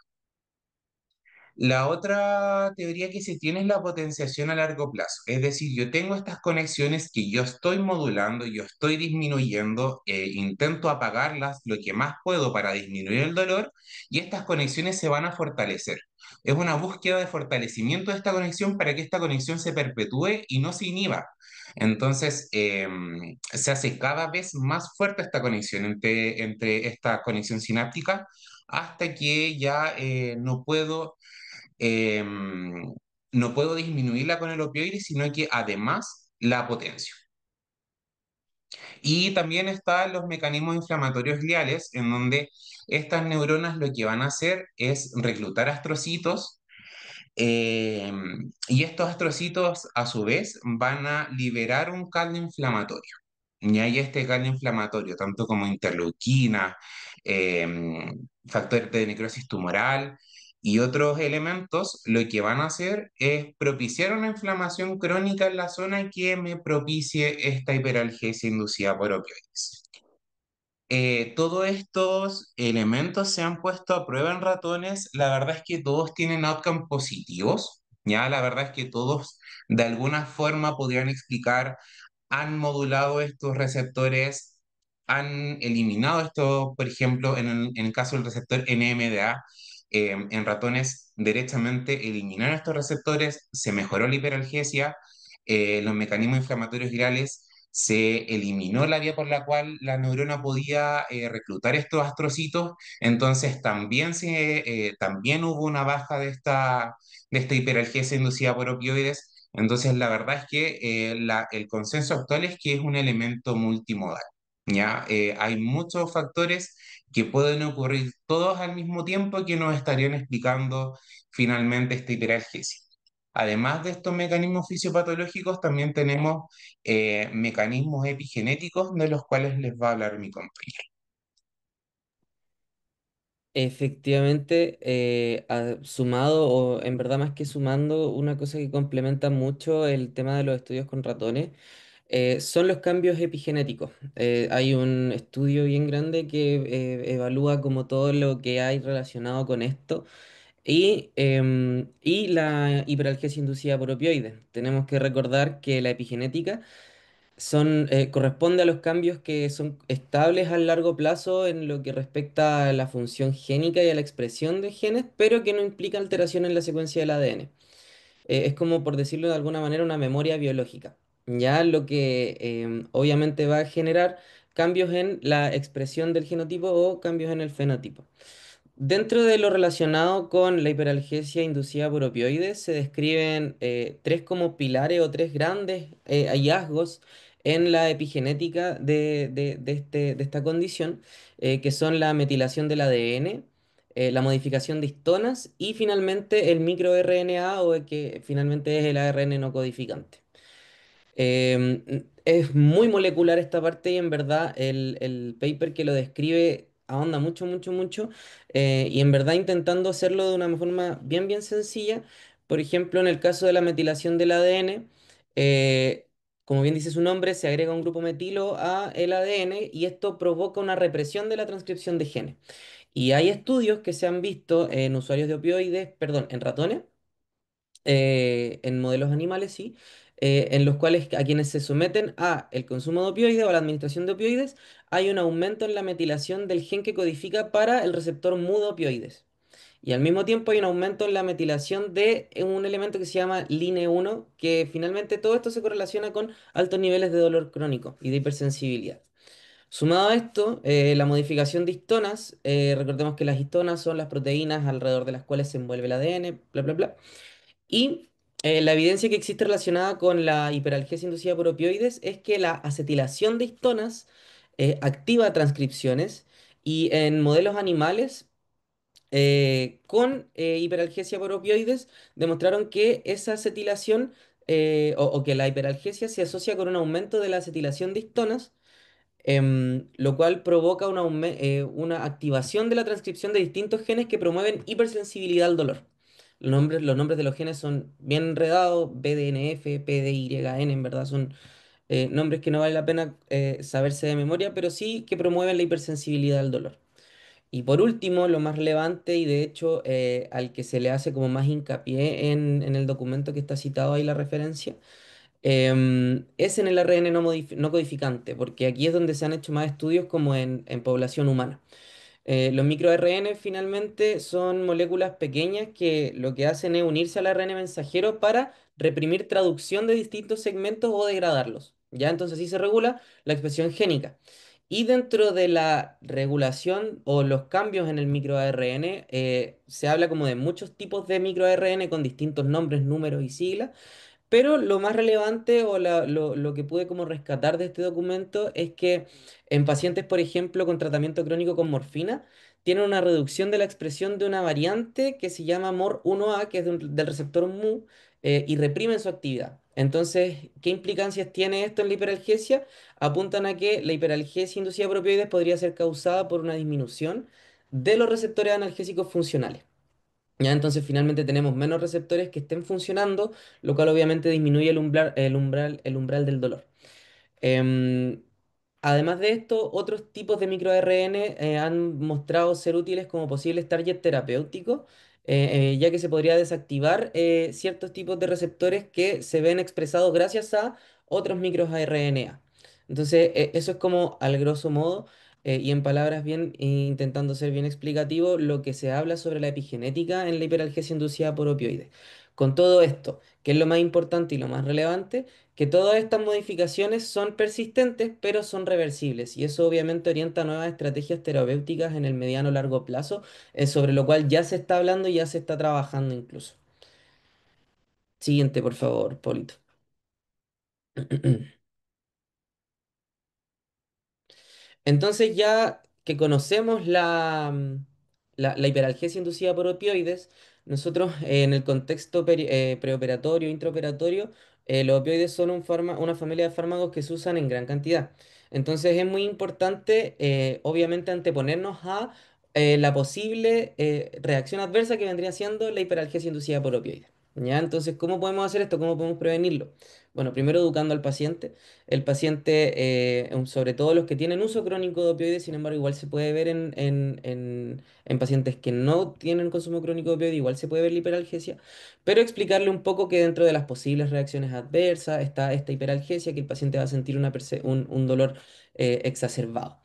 La otra teoría que se tiene es la potenciación a largo plazo. Es decir, yo tengo estas conexiones que yo estoy modulando, yo estoy disminuyendo, intento apagarlas lo que más puedo para disminuir el dolor y estas conexiones se van a fortalecer. Es una búsqueda de fortalecimiento de esta conexión para que esta conexión se perpetúe y no se inhiba. Entonces, se hace cada vez más fuerte esta conexión entre esta conexión sináptica hasta que ya eh, no puedo disminuirla con el opioide, sino que además la potencio. Y también están los mecanismos inflamatorios gliales, en donde estas neuronas lo que van a hacer es reclutar astrocitos, eh, y estos astrocitos a su vez van a liberar un caldo inflamatorio. Y ahí este caldo inflamatorio, tanto como interleuquina, factores de necrosis tumoral y otros elementos, lo que van a hacer es propiciar una inflamación crónica en la zona que me propicie esta hiperalgesia inducida por opioides. Todos estos elementos se han puesto a prueba en ratones. La verdad es que todos tienen outcomes positivos. Ya, la verdad es que todos de alguna forma podrían explicar, han modulado estos receptores, han eliminado esto, por ejemplo, en el caso del receptor NMDA, en ratones derechamente eliminaron estos receptores, se mejoró la hiperalgesia, los mecanismos inflamatorios virales, se eliminó la vía por la cual la neurona podía reclutar estos astrocitos, entonces también hubo una baja de esta hiperalgesia inducida por opioides. Entonces, la verdad es que el consenso actual es que es un elemento multimodal. ¿Ya? Hay muchos factores que pueden ocurrir todos al mismo tiempo que nos estarían explicando finalmente esta hiperalgesia. Además de estos mecanismos fisiopatológicos, también tenemos mecanismos epigenéticos de los cuales les va a hablar mi compañero. Efectivamente, sumado o en verdad más que sumando, una cosa que complementa mucho el tema de los estudios con ratones son los cambios epigenéticos. Hay un estudio bien grande que evalúa como todo lo que hay relacionado con esto y la hiperalgesia inducida por opioides. Tenemos que recordar que la epigenética corresponde a los cambios que son estables a largo plazo en lo que respecta a la función génica y a la expresión de genes, pero que no implica alteración en la secuencia del ADN. Es como, por decirlo de alguna manera, una memoria biológica. Ya lo que obviamente va a generar cambios en la expresión del genotipo o cambios en el fenotipo. Dentro de lo relacionado con la hiperalgesia inducida por opioides, se describen tres como pilares o tres grandes hallazgos en la epigenética de esta condición, que son la metilación del ADN, la modificación de histonas y finalmente el microRNA, o que finalmente es el ARN no codificante. Es muy molecular esta parte y en verdad el paper que lo describe ahonda mucho, mucho, mucho y en verdad intentando hacerlo de una forma bien, bien sencilla. Por ejemplo, en el caso de la metilación del ADN, como bien dice su nombre, se agrega un grupo metilo a el ADN y esto provoca una represión de la transcripción de genes. Y hay estudios que se han visto en usuarios de opioides, perdón, en ratones en modelos animales, sí, en los cuales a quienes se someten a el consumo de opioides o a la administración de opioides, hay un aumento en la metilación del gen que codifica para el receptor mudo opioides. Y al mismo tiempo hay un aumento en la metilación de un elemento que se llama LINE1, que finalmente todo esto se correlaciona con altos niveles de dolor crónico y de hipersensibilidad. Sumado a esto, la modificación de histonas, recordemos que las histonas son las proteínas alrededor de las cuales se envuelve el ADN, bla, bla, bla. Y la evidencia que existe relacionada con la hiperalgesia inducida por opioides es que la acetilación de histonas activa transcripciones y en modelos animales con hiperalgesia por opioides demostraron que esa acetilación o que la hiperalgesia se asocia con un aumento de la acetilación de histonas, lo cual provoca una activación de la transcripción de distintos genes que promueven hipersensibilidad al dolor. Los nombres de los genes son bien enredados, BDNF, PDYN, en verdad son nombres que no vale la pena saberse de memoria, pero sí que promueven la hipersensibilidad al dolor. Y por último, lo más relevante y de hecho al que se le hace como más hincapié en el documento que está citado ahí la referencia, es en el ARN no codificante, porque aquí es donde se han hecho más estudios como en población humana. Los microRN finalmente son moléculas pequeñas que lo que hacen es unirse al ARN mensajero para reprimir traducción de distintos segmentos o degradarlos. ¿Ya? Entonces así se regula la expresión génica. Y dentro de la regulación o los cambios en el microARN, se habla como de muchos tipos de microARN con distintos nombres, números y siglas, pero lo más relevante o lo que pude como rescatar de este documento es que en pacientes, por ejemplo, con tratamiento crónico con morfina, tienen una reducción de la expresión de una variante que se llama MOR1A, que es del receptor Mu, y reprimen su actividad. Entonces, ¿qué implicancias tiene esto en la hiperalgesia? Apuntan a que la hiperalgesia inducida por opioides podría ser causada por una disminución de los receptores analgésicos funcionales. ¿Ya? Entonces finalmente tenemos menos receptores que estén funcionando, lo cual obviamente disminuye el umbral del dolor. Em, Además de esto, otros tipos de microRN han mostrado ser útiles como posibles target terapéuticos, ya que se podría desactivar ciertos tipos de receptores que se ven expresados gracias a otros microRNA. Entonces, eso es como al grosso modo, y en palabras bien, intentando ser bien explicativo, lo que se habla sobre la epigenética en la hiperalgesia inducida por opioides. Con todo esto, ¿qué es lo más importante y lo más relevante? Que todas estas modificaciones son persistentes, pero son reversibles, y eso obviamente orienta a nuevas estrategias terapéuticas en el mediano o largo plazo, sobre lo cual ya se está hablando y ya se está trabajando incluso. Siguiente, por favor, Polito. Entonces, ya que conocemos la hiperalgesia inducida por opioides, nosotros en el contexto preoperatorio, intraoperatorio, los opioides son una familia de fármacos que se usan en gran cantidad. Entonces es muy importante, obviamente, anteponernos a la posible reacción adversa que vendría siendo la hiperalgesia inducida por opioides. ¿Ya? Entonces, ¿cómo podemos hacer esto? ¿Cómo podemos prevenirlo? Bueno, primero educando al paciente. El paciente, sobre todo los que tienen uso crónico de opioides, sin embargo, igual se puede ver en pacientes que no tienen consumo crónico de opioides, igual se puede ver la hiperalgesia, pero explicarle un poco que dentro de las posibles reacciones adversas está esta hiperalgesia, que el paciente va a sentir un dolor exacerbado.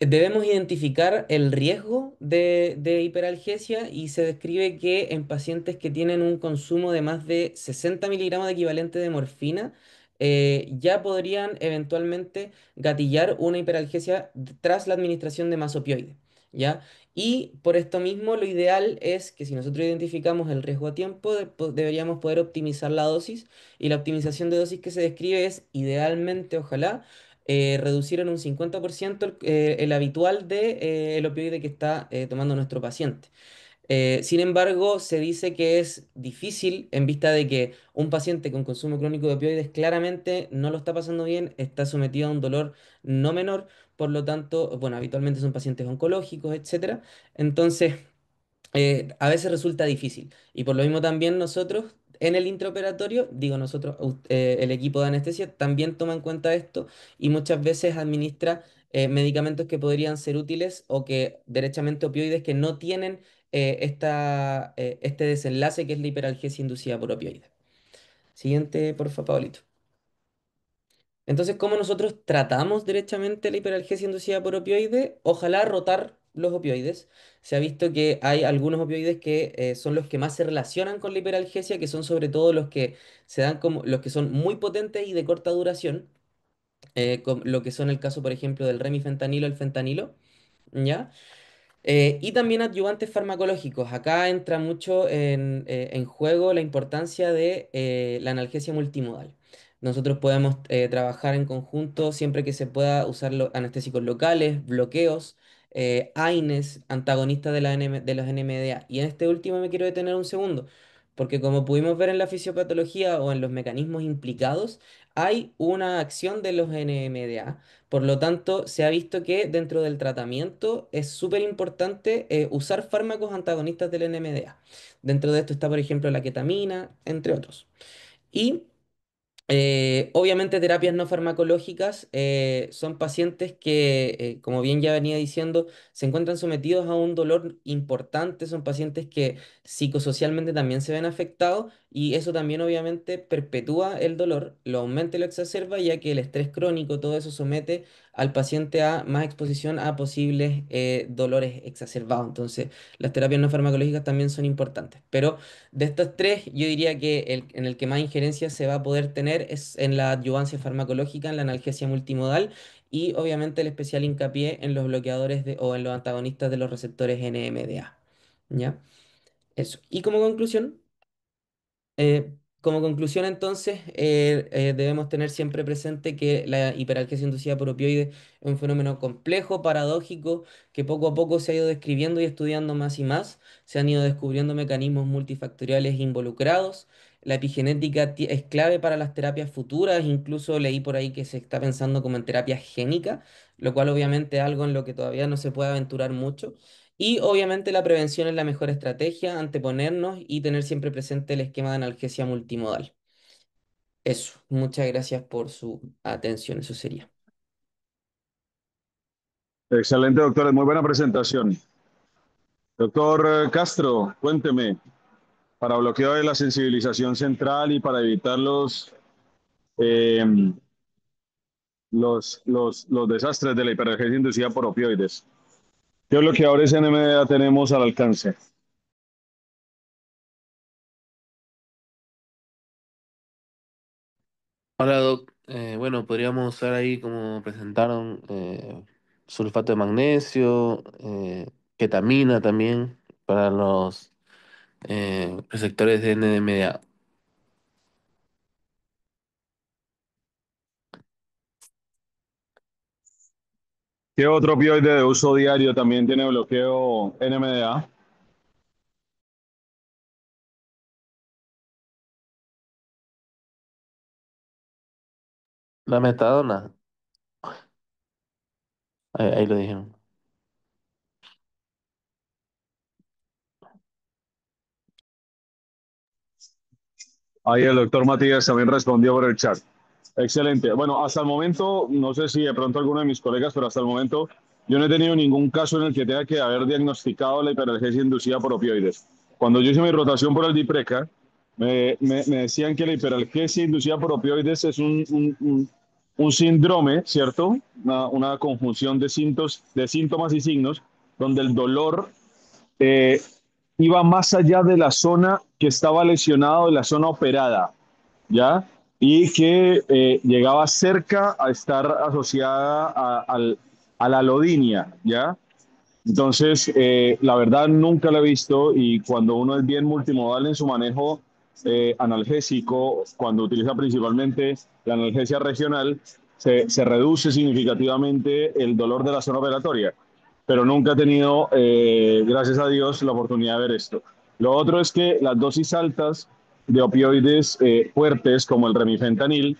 Debemos identificar el riesgo de hiperalgesia y se describe que en pacientes que tienen un consumo de más de 60 miligramos de equivalente de morfina, ya podrían eventualmente gatillar una hiperalgesia tras la administración de más opioides, ¿ya? Y por esto mismo, lo ideal es que si nosotros identificamos el riesgo a tiempo, deberíamos poder optimizar la dosis, y la optimización de dosis que se describe es idealmente, ojalá, reducir en un 50% el habitual de, el opioide que está tomando nuestro paciente. Sin embargo, se dice que es difícil en vista de que un paciente con consumo crónico de opioides claramente no lo está pasando bien, está sometido a un dolor no menor, por lo tanto, bueno, habitualmente son pacientes oncológicos, etcétera. Entonces, a veces resulta difícil. Y por lo mismo también nosotros en el intraoperatorio, digo nosotros, el equipo de anestesia también toma en cuenta esto y muchas veces administra medicamentos que podrían ser útiles o que derechamente opioides que no tienen este desenlace que es la hiperalgesia inducida por opioides. Siguiente, por favor, Pablito. Entonces, ¿cómo nosotros tratamos derechamente la hiperalgesia inducida por opioides? Ojalá rotar los opioides. Se ha visto que hay algunos opioides que son los que más se relacionan con la hiperalgesia, que son sobre todo los que se dan como los que son muy potentes y de corta duración, lo que son el caso, por ejemplo, del remifentanilo, el fentanilo, ¿ya? Y también adyuvantes farmacológicos. Acá entra mucho en juego la importancia de la analgesia multimodal. Nosotros podemos trabajar en conjunto siempre que se pueda usar anestésicos locales, bloqueos, AINES, antagonistas de los NMDA. Y en este último me quiero detener un segundo, porque como pudimos ver en la fisiopatología o en los mecanismos implicados, hay una acción de los NMDA. Por lo tanto, se ha visto que dentro del tratamiento es súper importante usar fármacos antagonistas del NMDA. Dentro de esto está, por ejemplo, la ketamina, entre otros. Y Obviamente terapias no farmacológicas son pacientes que, como bien ya venía diciendo, se encuentran sometidos a un dolor importante, son pacientes que psicosocialmente también se ven afectados y eso también obviamente perpetúa el dolor, lo aumenta y lo exacerba ya que el estrés crónico, todo eso somete al paciente a más exposición a posibles dolores exacerbados. Entonces, las terapias no farmacológicas también son importantes, pero de estos tres, yo diría que en el que más injerencia se va a poder tener es en la adyuvancia farmacológica, en la analgesia multimodal y obviamente el especial hincapié en los bloqueadores o en los antagonistas de los receptores NMDA. ¿Ya? Eso. Y como conclusión, entonces, debemos tener siempre presente que la hiperalgesia inducida por opioides es un fenómeno complejo, paradójico, que poco a poco se ha ido describiendo y estudiando más y más. Se han ido descubriendo mecanismos multifactoriales involucrados. La epigenética es clave para las terapias futuras. Incluso leí por ahí que se está pensando como en terapia génica, lo cual obviamente es algo en lo que todavía no se puede aventurar mucho. Y obviamente la prevención es la mejor estrategia, anteponernos y tener siempre presente el esquema de analgesia multimodal. Eso, muchas gracias por su atención, eso sería. Excelente, doctor. Muy buena presentación. Doctor Castro, cuénteme, para bloqueo de la sensibilización central y para evitar eh, los desastres de la hiperalgesia inducida por opioides. ¿Qué bloqueadores NMDA tenemos al alcance? Hola, Doc. Bueno, podríamos usar ahí como presentaron sulfato de magnesio, ketamina también para los receptores de NMDA. ¿Qué otro opioide de uso diario también tiene bloqueo NMDA? La metadona, ahí lo dijeron. Ahí el doctor Matías también respondió por el chat. Excelente. Bueno, hasta el momento, no sé si de pronto alguno de mis colegas, pero hasta el momento yo no he tenido ningún caso en el que tenga que haber diagnosticado la hiperalgesia inducida por opioides. Cuando yo hice mi rotación por el DIPRECA, me decían que la hiperalgesia inducida por opioides es un síndrome, ¿cierto? Una conjunción de síntomas y signos donde el dolor eh, iba más allá de la zona que estaba lesionada, de la zona operada, ¿ya? Y que llegaba cerca a estar asociada a la alodinia, ¿ya? Entonces, la verdad nunca la he visto y cuando uno es bien multimodal en su manejo analgésico, cuando utiliza principalmente la analgesia regional, se reduce significativamente el dolor de la zona operatoria, pero nunca he tenido, gracias a Dios, la oportunidad de ver esto. Lo otro es que las dosis altas de opioides fuertes como el remifentanil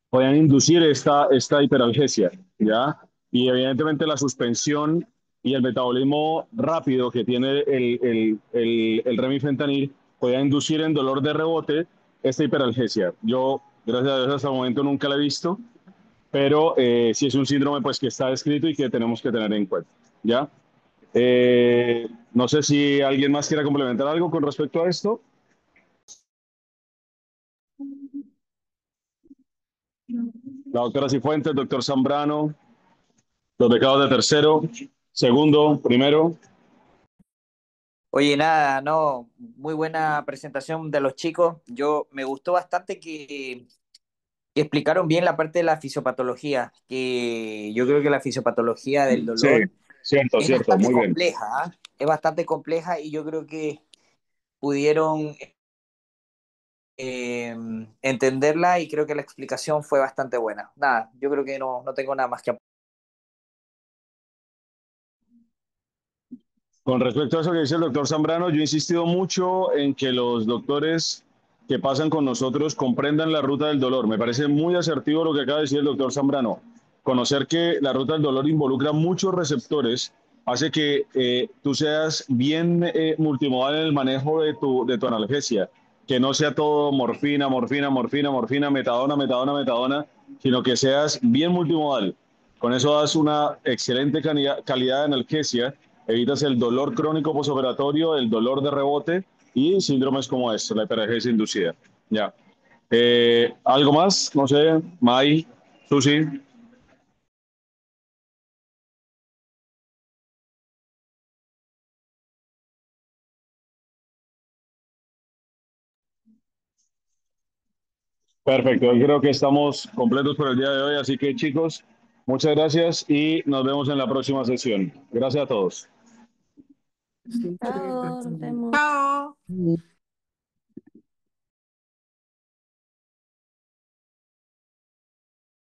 podían inducir esta hiperalgesia, ¿ya? Y evidentemente la suspensión y el metabolismo rápido que tiene el remifentanil podía inducir en dolor de rebote esta hiperalgesia. Yo, gracias a Dios, hasta el momento nunca la he visto, pero sí es un síndrome pues, que está descrito y que tenemos que tener en cuenta, ¿ya? No sé si alguien más quiera complementar algo con respecto a esto. La doctora Cifuentes, el doctor Zambrano, los becados de tercero, segundo, primero. Oye, nada, no, muy buena presentación de los chicos. Yo me gustó bastante que explicaron bien la parte de la fisiopatología, que yo creo que la fisiopatología del Sí, dolor cierto, es cierto, bastante muy bien. compleja, ¿ah? Es bastante compleja y yo creo que pudieron entenderla y creo que la explicación fue bastante buena. Nada, yo creo que no tengo nada más que aportar. Con respecto a eso que dice el doctor Zambrano, yo he insistido mucho en que los doctores que pasan con nosotros comprendan la ruta del dolor. Me parece muy asertivo lo que acaba de decir el doctor Zambrano. Conocer que la ruta del dolor involucra muchos receptores hace que tú seas bien multimodal en el manejo de tu analgesia, que no sea todo morfina, morfina, morfina, morfina, metadona, metadona, metadona, sino que seas bien multimodal. Con eso das una excelente calidad de analgesia, evitas el dolor crónico posoperatorio, el dolor de rebote y síndromes como este, la hiperalgesia inducida. Ya. ¿Algo más? No sé, Mai, Susi. Perfecto, yo creo que estamos completos por el día de hoy, así que chicos, muchas gracias y nos vemos en la próxima sesión. Gracias a todos. Chao, nos vemos. Chao.